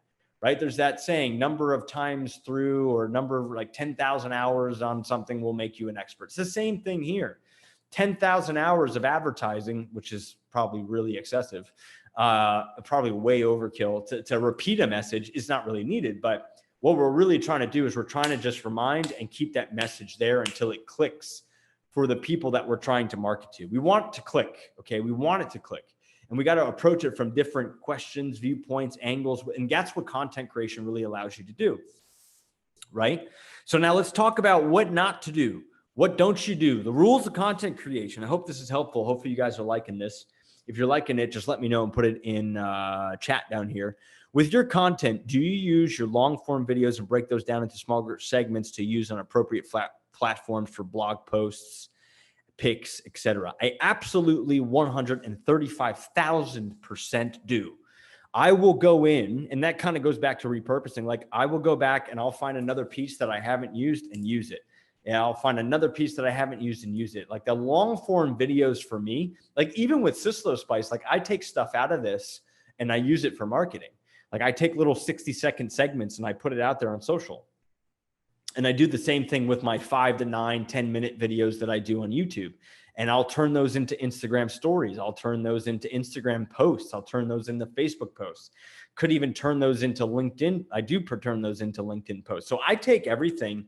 right? There's that saying, number of times through, or number of like 10,000 hours on something will make you an expert. It's the same thing here. 10,000 hours of advertising, which is probably really excessive, probably way overkill to repeat a message is not really needed. But what we're really trying to do is we're trying to just remind and keep that message there until it clicks for the people that we're trying to market to. We want it to click, okay? We want it to click. And we got to approach it from different questions, viewpoints, angles. And that's what content creation really allows you to do, right? So now let's talk about what not to do. What don't you do? The rules of content creation. I hope this is helpful. Hopefully you guys are liking this. If you're liking it, just let me know and put it in chat down here. With your content, do you use your long form videos and break those down into smaller segments to use on appropriate platforms for blog posts, pics, etc.? I absolutely 135,000% do. I will go in, and that kind of goes back to repurposing. Like I will go back and I'll find another piece that I haven't used and use it. And I'll find another piece that I haven't used and use it. Like the long form videos for me, like even with SysloSpice, like I take stuff out of this and I use it for marketing. Like I take little 60-second segments and I put it out there on social. And I do the same thing with my 5 to 9, 10-minute videos that I do on YouTube. And I'll turn those into Instagram stories. I'll turn those into Instagram posts. I'll turn those into Facebook posts. Could even turn those into LinkedIn. I do turn those into LinkedIn posts. So I take everything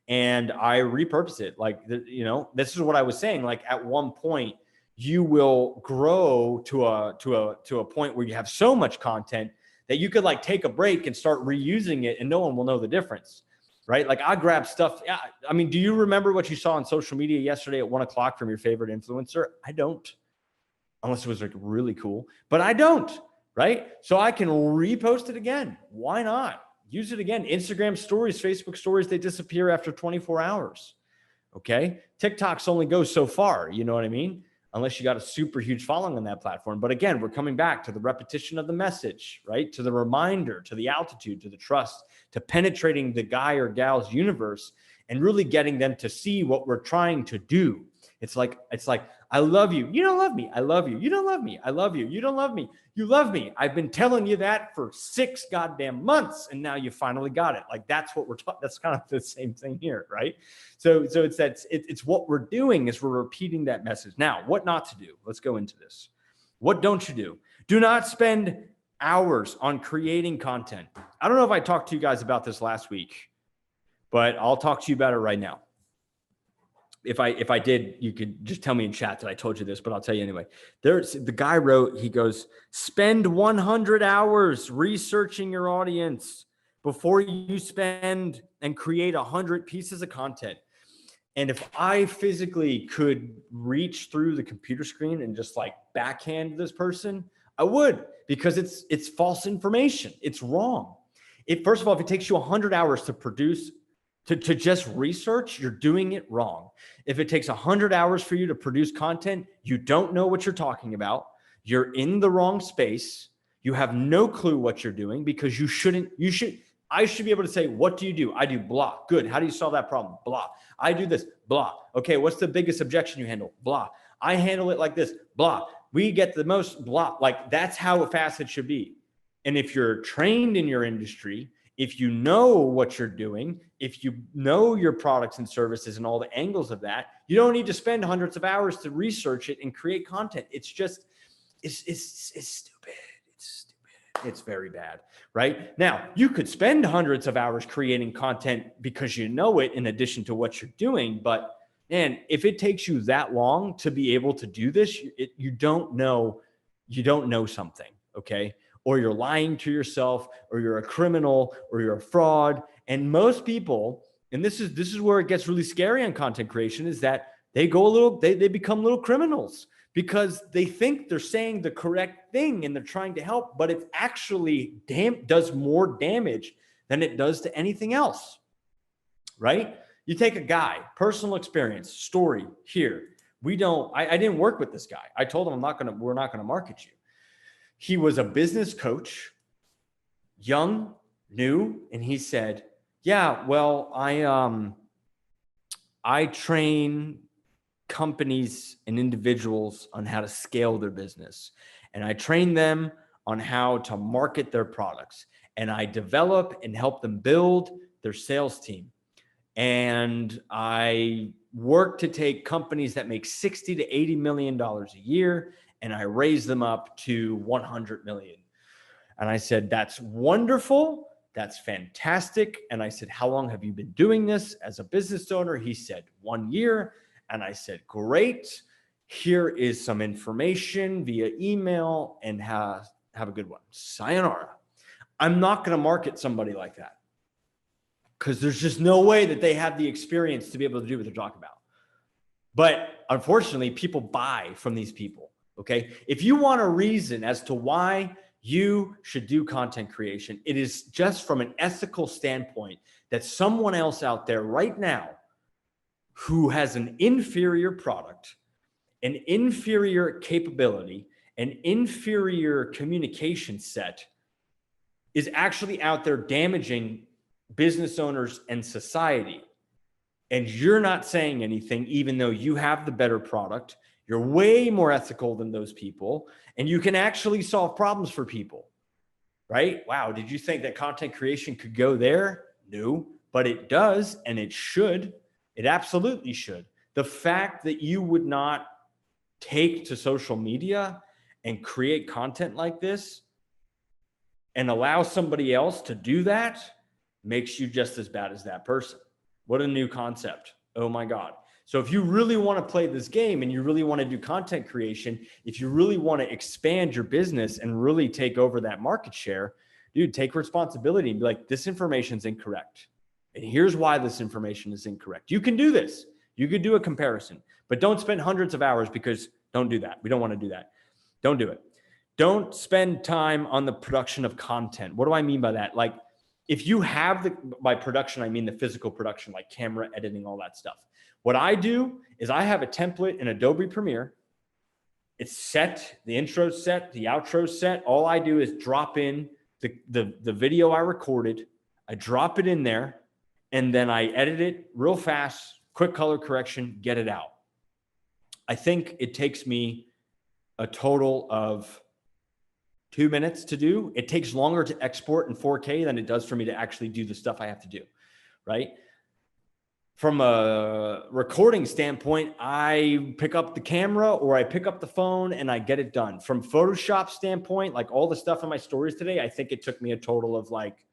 and I repurpose it. Like, you know, this is what I was saying. Like at one point, you will grow to a point where you have so much content that you could like take a break and start reusing it and no one will know the difference, right? Like I grab stuff. Yeah. I mean, do you remember what you saw on social media yesterday at 1 o'clock from your favorite influencer? I don't, unless it was like really cool, but I don't, right? So I can repost it again. Why not? Use it again. Instagram stories, Facebook stories, they disappear after 24 hours. Okay. TikToks only go so far. You know what I mean? Unless you got a super huge following on that platform. But again, we're coming back to the repetition of the message, right? To the reminder, to the altitude, to the trust, to penetrating the guy or gal's universe and really getting them to see what we're trying to do. It's like, I love you. You don't love me. I love you. You don't love me. I love you. You don't love me. You love me. I've been telling you that for 6 goddamn months. And now you finally got it. Like that's what we're talking. That's kind of the same thing here. Right. So it's what we're doing is we're repeating that message. Now, what not to do? Let's go into this. What don't you do? Do not spend hours on creating content. I don't know if I talked to you guys about this last week, but I'll talk to you about it right now. If I did, you could just tell me in chat that I told you this, but I'll tell you anyway. The guy wrote, he goes, spend 100 hours researching your audience before you spend and create 100 pieces of content. And if I physically could reach through the computer screen and just like backhand this person, I would, because it's false information. It's wrong. First of all, if it takes you 100 hours to produce, to just research, you're doing it wrong. If it takes 100 hours for you to produce content, you don't know what you're talking about. You're in the wrong space. You have no clue what you're doing because I should be able to say, what do you do? I do blah. Good. How do you solve that problem? Blah. I do this. Blah. Okay. What's the biggest objection you handle? Blah. I handle it like this. Blah. We get the most blah. Like that's how fast it should be. And if you're trained in your industry, if you know what you're doing, if you know your products and services and all the angles of that, you don't need to spend hundreds of hours to research it and create content. It's just, it's stupid. It's stupid. It's very bad, right? Now, you could spend hundreds of hours creating content because you know it in addition to what you're doing. But man, if it takes you that long to be able to do this, you don't know something, okay? Or you're lying to yourself, or you're a criminal, or you're a fraud. And most people, and this is where it gets really scary on content creation, is that they become little criminals because they think they're saying the correct thing and they're trying to help, but it actually does more damage than it does to anything else, right? You take a guy, personal experience, story here. I didn't work with this guy. I told him we're not gonna market you. He was a business coach, young, new, and he said, yeah, well, I train companies and individuals on how to scale their business. And I train them on how to market their products. and I develop and help them build their sales team. And I work to take companies that make 60 to 80 million dollars a year, and I raise them up to 100 million. And I said, that's wonderful. That's fantastic. And I said, how long have you been doing this as a business owner? He said, 1 year. And I said, great. Here is some information via email, and have a good one. Sayonara. I'm not going to market somebody like that, because there's just no way that they have the experience to be able to do what they're talking about. But unfortunately, people buy from these people. Okay. If you want a reason as to why you should do content creation, it is just from an ethical standpoint that someone else out there right now who has an inferior product, an inferior capability, an inferior communication set is actually out there damaging business owners and society. And you're not saying anything, even though you have the better product. You're way more ethical than those people, and you can actually solve problems for people, right? Wow. Did you think that content creation could go there? No, but it does, and it should. It absolutely should. The fact that you would not take to social media and create content like this and allow somebody else to do that makes you just as bad as that person. What a new concept. Oh my God. So if you really want to play this game and you really want to do content creation, if you really want to expand your business and really take over that market share, dude, take responsibility and be like, this information is incorrect. And here's why this information is incorrect. You can do this. You could do a comparison, but don't spend hundreds of hours, because don't do that. We don't want to do that. Don't do it. Don't spend time on the production of content. What do I mean by that? Like, if you have by production, I mean the physical production, like camera, editing, all that stuff. What I do is I have a template in Adobe Premiere. It's set, the intro's set, the outro's set. All I do is drop in the video I recorded. I drop it in there, and then I edit it real fast, quick color correction, get it out. I think it takes me a total of 2 minutes to do. It takes longer to export in 4K than it does for me to actually do the stuff I have to do, right? From a recording standpoint, I pick up the camera or I pick up the phone and I get it done. From Photoshop standpoint, like all the stuff in my stories today, I think it took me a total of like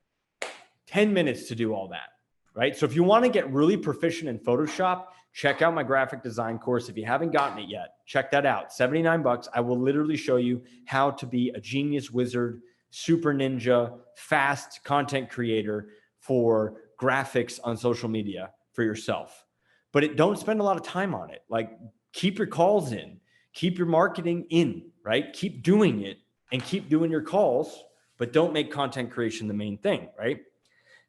10 minutes to do all that, right? So if you want to get really proficient in Photoshop, check out my graphic design course. If you haven't gotten it yet, check that out. $79. I will literally show you how to be a genius wizard, super ninja, fast content creator for graphics on social media for yourself. But don't spend a lot of time on it. Like, keep your calls in, keep your marketing in, right? Keep doing it and keep doing your calls, but don't make content creation the main thing, right?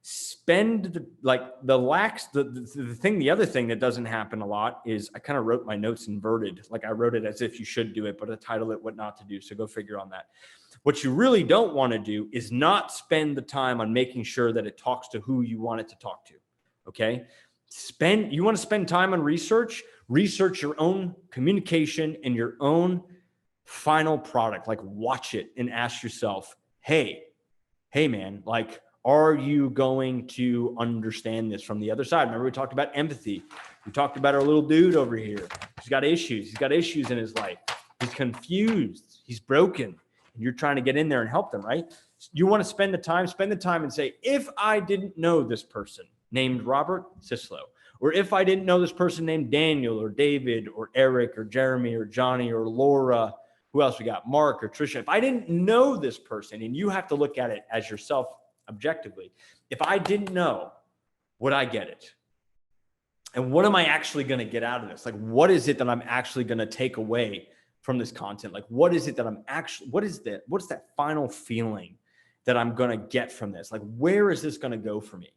Spend the other thing that doesn't happen a lot is I kind of wrote my notes inverted. Like, I wrote it as if you should do it, but I titled it what not to do. So go figure on that. What you really don't want to do is not spend the time on making sure that it talks to who you want it to talk to. Okay. You want to spend time on research your own communication and your own final product. Like, watch it and ask yourself, hey man, like, are you going to understand this from the other side? Remember, we talked about empathy. We talked about our little dude over here. He's got issues. He's got issues in his life. He's confused. He's broken. And you're trying to get in there and help them, right? You want to spend the time and say, if I didn't know this person named Robert Syslo, or if I didn't know this person named Daniel or David or Eric or Jeremy or Johnny or Laura, who else we got? Mark or Trisha. If I didn't know this person, and you have to look at it as yourself objectively, if I didn't know, would I get it? And what am I actually going to get out of this? Like, what is it that I'm actually going to take away from this content? Like, what is it that what is that final feeling that I'm going to get from this? Like, where is this going to go for me?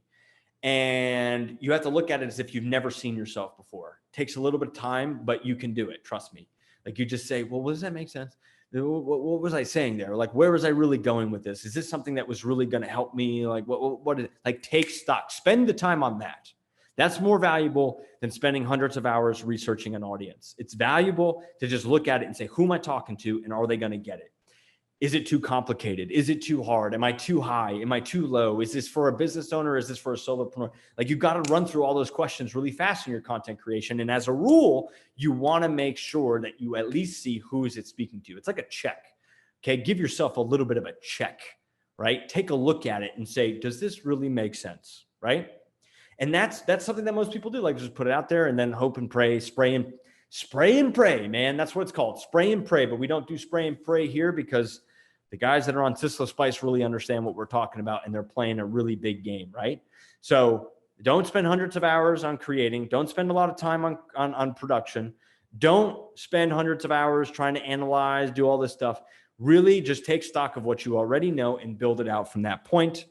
And you have to look at it as if you've never seen yourself before. It takes a little bit of time, but you can do it. Trust me. Like, you just say, well, does that make sense? What was I saying there? Like, where was I really going with this? Is this something that was really going to help me? Like, what is it? Like, take stock, spend the time on that. That's more valuable than spending hundreds of hours researching an audience. It's valuable to just look at it and say, who am I talking to? And are they going to get it? Is it too complicated? Is it too hard? Am I too high? Am I too low? Is this for a business owner? Is this for a solopreneur? Like, you've got to run through all those questions really fast in your content creation. And as a rule, you want to make sure that you at least see who is it speaking to. It's like a check. Okay. Give yourself a little bit of a check, right? Take a look at it and say, does this really make sense? Right. And that's something that most people do. Like, just put it out there and then hope and pray, spray and pray, man. That's what it's called. Spray and pray. But we don't do spray and pray here because the guys that are on SysloSpice really understand what we're talking about, and they're playing a really big game, right? So don't spend hundreds of hours on creating. Don't spend a lot of time on production. Don't spend hundreds of hours trying to analyze, do all this stuff. Really just take stock of what you already know and build it out from that point,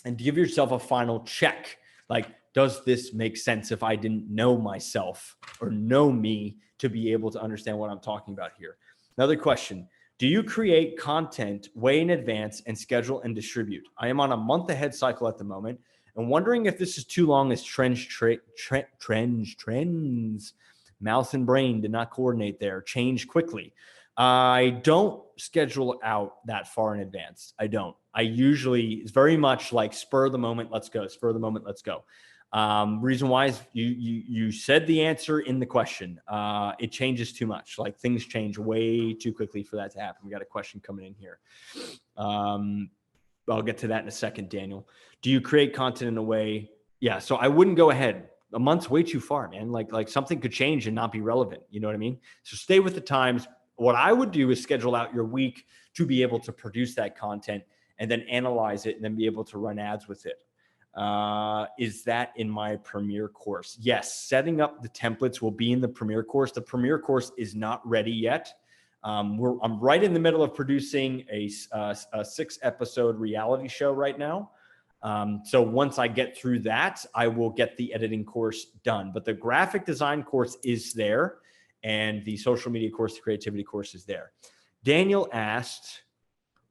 and give yourself a final check. Like, does this make sense if I didn't know myself or know me to be able to understand what I'm talking about here? Another question. Do you create content way in advance and schedule and distribute? I am on a month ahead cycle at the moment and wondering if this is too long as trends, mouth and brain did not coordinate there, change quickly. I don't schedule out that far in advance. I don't. I usually, it's very much like spur of the moment, let's go, spur of the moment, let's go. Reason why is you said the answer in the question. It changes too much. Like, things change way too quickly for that to happen. We got a question coming in here. I'll get to that in a second, Daniel. Do you create content in a way? Yeah. So I wouldn't go ahead. A month's way too far, man. Like something could change and not be relevant. You know what I mean? So stay with the times. What I would do is schedule out your week to be able to produce that content and then analyze it and then be able to run ads with it. Is that in my Premier course? Yes. Setting up the templates will be in the Premier course. The Premier course is not ready yet. I'm right in the middle of producing a 6-episode reality show right now. So once I get through that, I will get the editing course done. But the graphic design course is there, and the social media course, the creativity course is there. Daniel asked,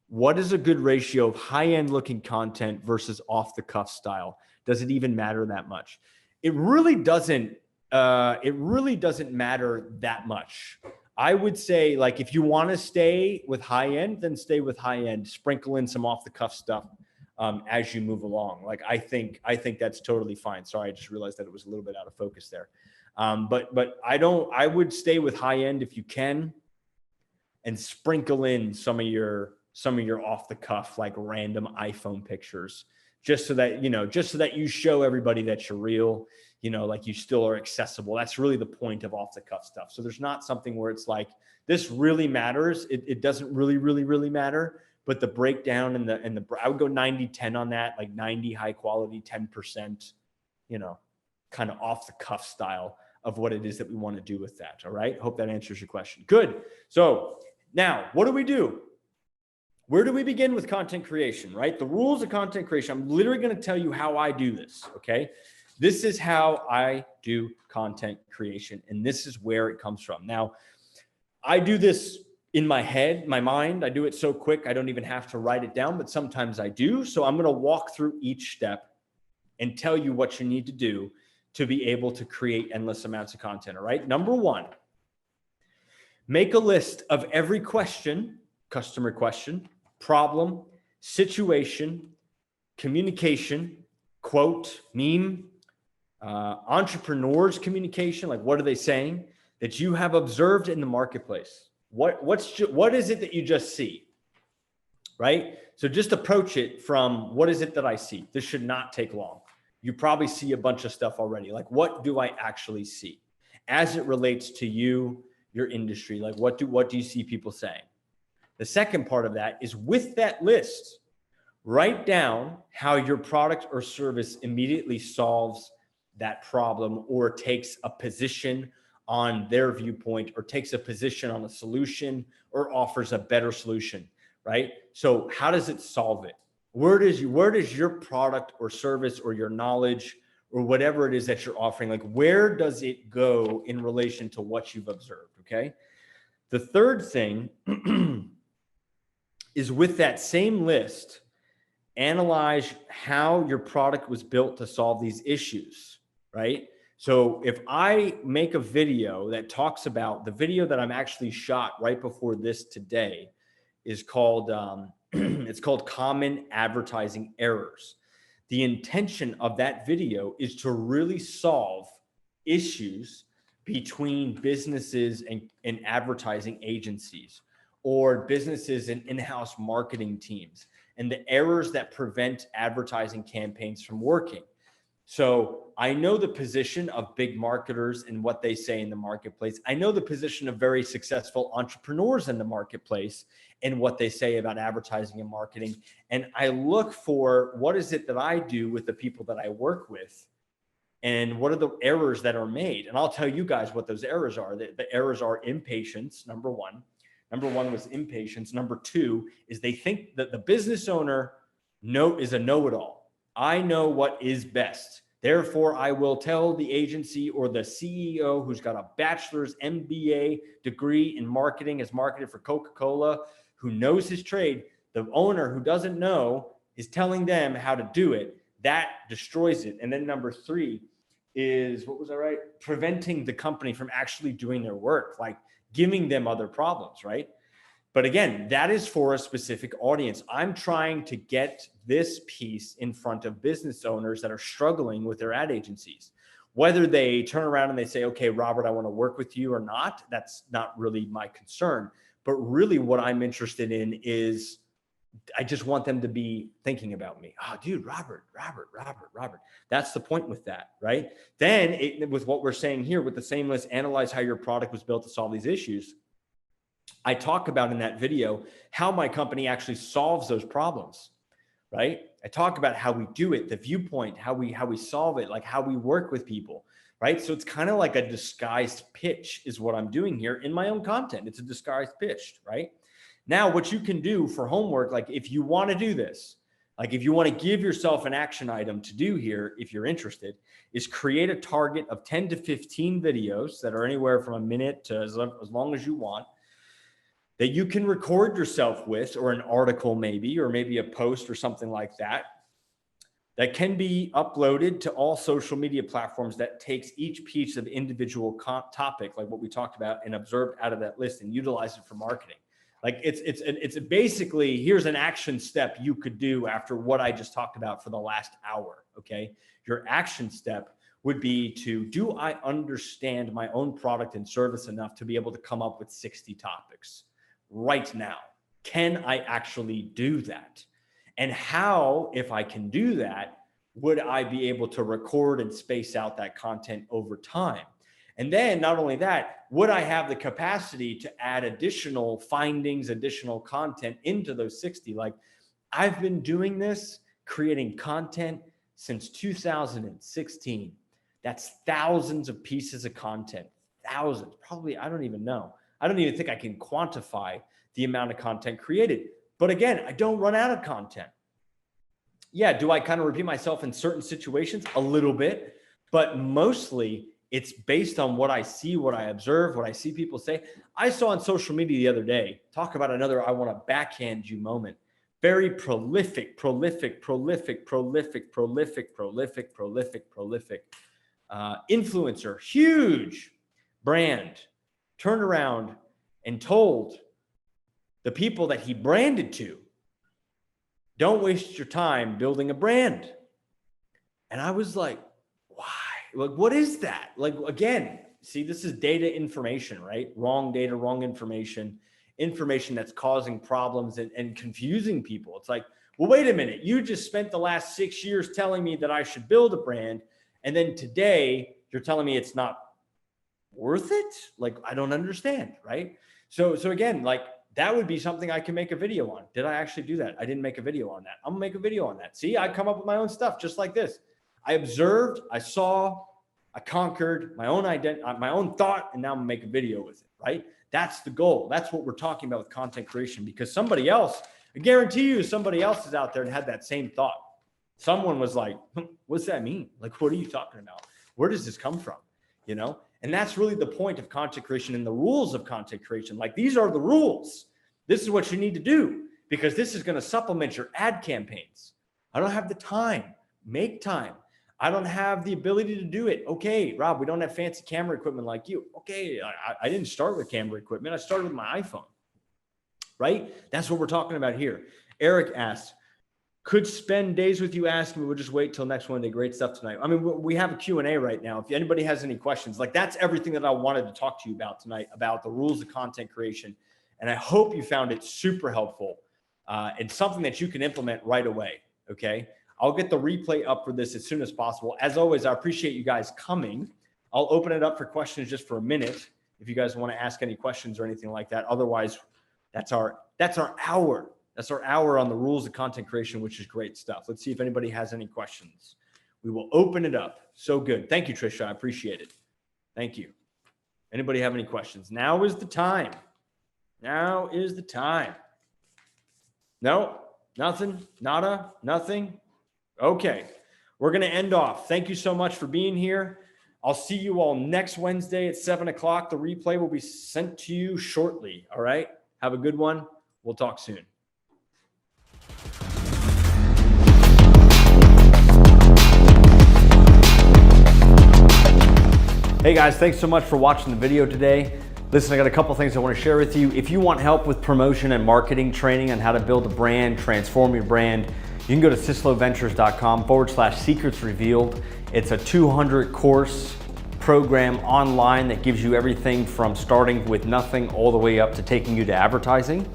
what is a good ratio of high-end looking content versus off-the-cuff style? Does it even matter that much? It really doesn't. It really doesn't matter that much. I would say, like, if you want to stay with high-end, then stay with high-end. Sprinkle in some off-the-cuff stuff as you move along. Like, I think that's totally fine. Sorry, I just realized that it was a little bit out of focus there. But I would stay with high-end if you can, and sprinkle in some of your off the cuff, like random iPhone pictures, just so that you show everybody that you're real, like you still are accessible. That's really the point of off the cuff stuff. So there's not something where it's like, this really matters. It doesn't really matter, but the breakdown and the, I would go 90-10 on that, like 90 high quality, 10%, kind of off the cuff style of what it is that we want to do with that. All right. Hope that answers your question. Good. So now what do we do? Where do we begin with content creation, right? The rules of content creation. I'm literally going to tell you how I do this, okay? This is how I do content creation, and this is where it comes from. Now, I do this in my head, my mind. I do it so quick, I don't even have to write it down, but sometimes I do. So I'm going to walk through each step and tell you what you need to do to be able to create endless amounts of content, all right? Number one, make a list of every question, customer question, problem, situation, communication, quote, meme, entrepreneurs communication, like what are they saying, that you have observed in the marketplace. What is it that you just see, right? So just approach it from, what is it that I see? This should not take long. You probably see a bunch of stuff already. Like, what do I actually see as it relates to you, your industry? Like, what do you see people saying? The second part of that is, with that list, write down how your product or service immediately solves that problem, or takes a position on their viewpoint, or takes a position on a solution, or offers a better solution, right? So how does it solve it? Where does your product or service or your knowledge or whatever it is that you're offering, like, where does it go in relation to what you've observed, okay? The third thing is, with that same list, analyze how your product was built to solve these issues, right? So if I make a video that talks about the video that I'm actually shot right before this today, is called, it's called Common Advertising Errors. The intention of that video is to really solve issues between businesses and advertising agencies, or businesses and in-house marketing teams, and the errors that prevent advertising campaigns from working. So I know the position of big marketers and what they say in the marketplace. I know the position of very successful entrepreneurs in the marketplace and what they say about advertising and marketing. And I look for what is it that I do with the people that I work with, and what are the errors that are made. And I'll tell you guys what those errors are. The errors are impatience, number one. Number one was impatience. Number two is they think that the business owner is a know-it-all. I know what is best. Therefore, I will tell the agency or the CEO who's got a bachelor's MBA degree in marketing, has marketed for Coca-Cola, who knows his trade. The owner who doesn't know is telling them how to do it. That destroys it. And then number three is, what was I right? Preventing the company from actually doing their work, like giving them other problems, right? But again, that is for a specific audience. I'm trying to get this piece in front of business owners that are struggling with their ad agencies. Whether they turn around and they say, okay, Robert, I want to work with you or not, that's not really my concern. But really what I'm interested in is, I just want them to be thinking about me. Oh, dude, Robert. That's the point with that, right? Then with what we're saying here with the same list, analyze how your product was built to solve these issues. I talk about in that video how my company actually solves those problems, right? I talk about how we do it, the viewpoint, how we solve it, like how we work with people, right? So it's kind of like a disguised pitch is what I'm doing here in my own content. It's a disguised pitch, right? Now, what you can do for homework, like if you want to do this, like if you want to give yourself an action item to do here, if you're interested, is create a target of 10 to 15 videos that are anywhere from a minute to as long as you want, that you can record yourself with, or an article maybe, or maybe a post or something like that, that can be uploaded to all social media platforms that takes each piece of individual topic, like what we talked about, and observed out of that list and utilize it for marketing. Like it's basically, here's an action step you could do after what I just talked about for the last hour, okay? Your action step would be to, do I understand my own product and service enough to be able to come up with 60 topics right now? Can I actually do that? And how, if I can do that, would I be able to record and space out that content over time? And then not only that, would I have the capacity to add additional findings, additional content into those 60? Like, I've been doing this, creating content since 2016. That's thousands of pieces of content, thousands, probably, I don't even know. I don't even think I can quantify the amount of content created. But again, I don't run out of content. Yeah, do I kind of repeat myself in certain situations? A little bit, but mostly it's based on what I see, what I observe, what I see people say. I saw on social media the other day, talk about another I want to backhand you moment. Very prolific influencer, huge brand, turned around and told the people that he branded to, don't waste your time building a brand. And I was like, why? Like, what is that? Like, again, see, this is data information, right? Wrong data, wrong information that's causing problems and confusing people. It's like, well, wait a minute. You just spent the last 6 years telling me that I should build a brand. And then today you're telling me it's not worth it? Like, I don't understand, right? So again, like, that would be something I can make a video on. Did I actually do that? I didn't make a video on that. I'm gonna make a video on that. See, I come up with my own stuff just like this. I observed, I saw, I conquered my own identity, my own thought, and now I'm gonna make a video with it, right? That's the goal. That's what we're talking about with content creation, because somebody else, I guarantee you, somebody else is out there and had that same thought. Someone was like, what's that mean? Like, what are you talking about? Where does this come from? You know? And that's really the point of content creation and the rules of content creation. Like, these are the rules. This is what you need to do, because this is going to supplement your ad campaigns. I don't have the time. Make time. I don't have the ability to do it. Okay, Rob, we don't have fancy camera equipment like you. Okay, I didn't start with camera equipment. I started with my iPhone. right? That's what we're talking about here. Eric asked, could spend days with you asking, we'll just wait till next Monday. Great stuff tonight. I mean, we have a Q&A right now. If anybody has any questions, like that's everything that I wanted to talk to you about tonight about the rules of content creation. And I hope you found it super helpful and something that you can implement right away. Okay. I'll get the replay up for this as soon as possible. As always, I appreciate you guys coming. I'll open it up for questions just for a minute if you guys want to ask any questions or anything like that. Otherwise, that's our hour. That's our hour on the rules of content creation, which is great stuff. Let's see if anybody has any questions. We will open it up. So good. Thank you, Trisha. I appreciate it. Thank you. Anybody have any questions? Now is the time. Now is the time. No, nothing, nada, nothing. Okay. We're going to end off. Thank you so much for being here. I'll see you all next Wednesday at 7 o'clock. The replay will be sent to you shortly. All right. Have a good one. We'll talk soon. Hey guys, thanks so much for watching the video today. Listen, I got a couple things I want to share with you. If you want help with promotion and marketing training on how to build a brand, transform your brand, you can go to sysloventures.com/secrets revealed. It's a 200 course program online that gives you everything from starting with nothing all the way up to taking you to advertising.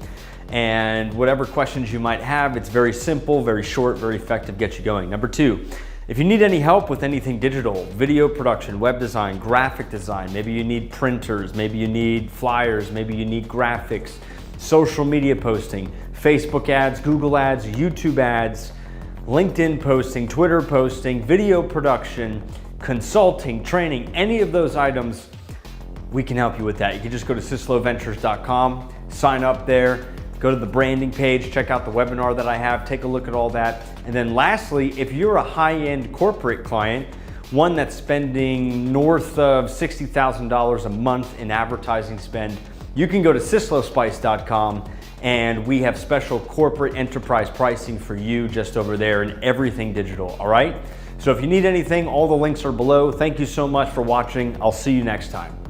And whatever questions you might have, it's very simple, very short, very effective, get you going. Number two, if you need any help with anything digital, video production, web design, graphic design, maybe you need printers, maybe you need flyers, maybe you need graphics, social media posting, Facebook ads, Google ads, YouTube ads, LinkedIn posting, Twitter posting, video production, consulting, training, any of those items, we can help you with that. You can just go to SysloVentures.com, sign up there, go to the branding page, check out the webinar that I have, take a look at all that. And then lastly, if you're a high-end corporate client, one that's spending north of $60,000 a month in advertising spend, you can go to SysloSpice.com and we have special corporate enterprise pricing for you just over there and everything digital, all right? So if you need anything, all the links are below. Thank you so much for watching. I'll see you next time.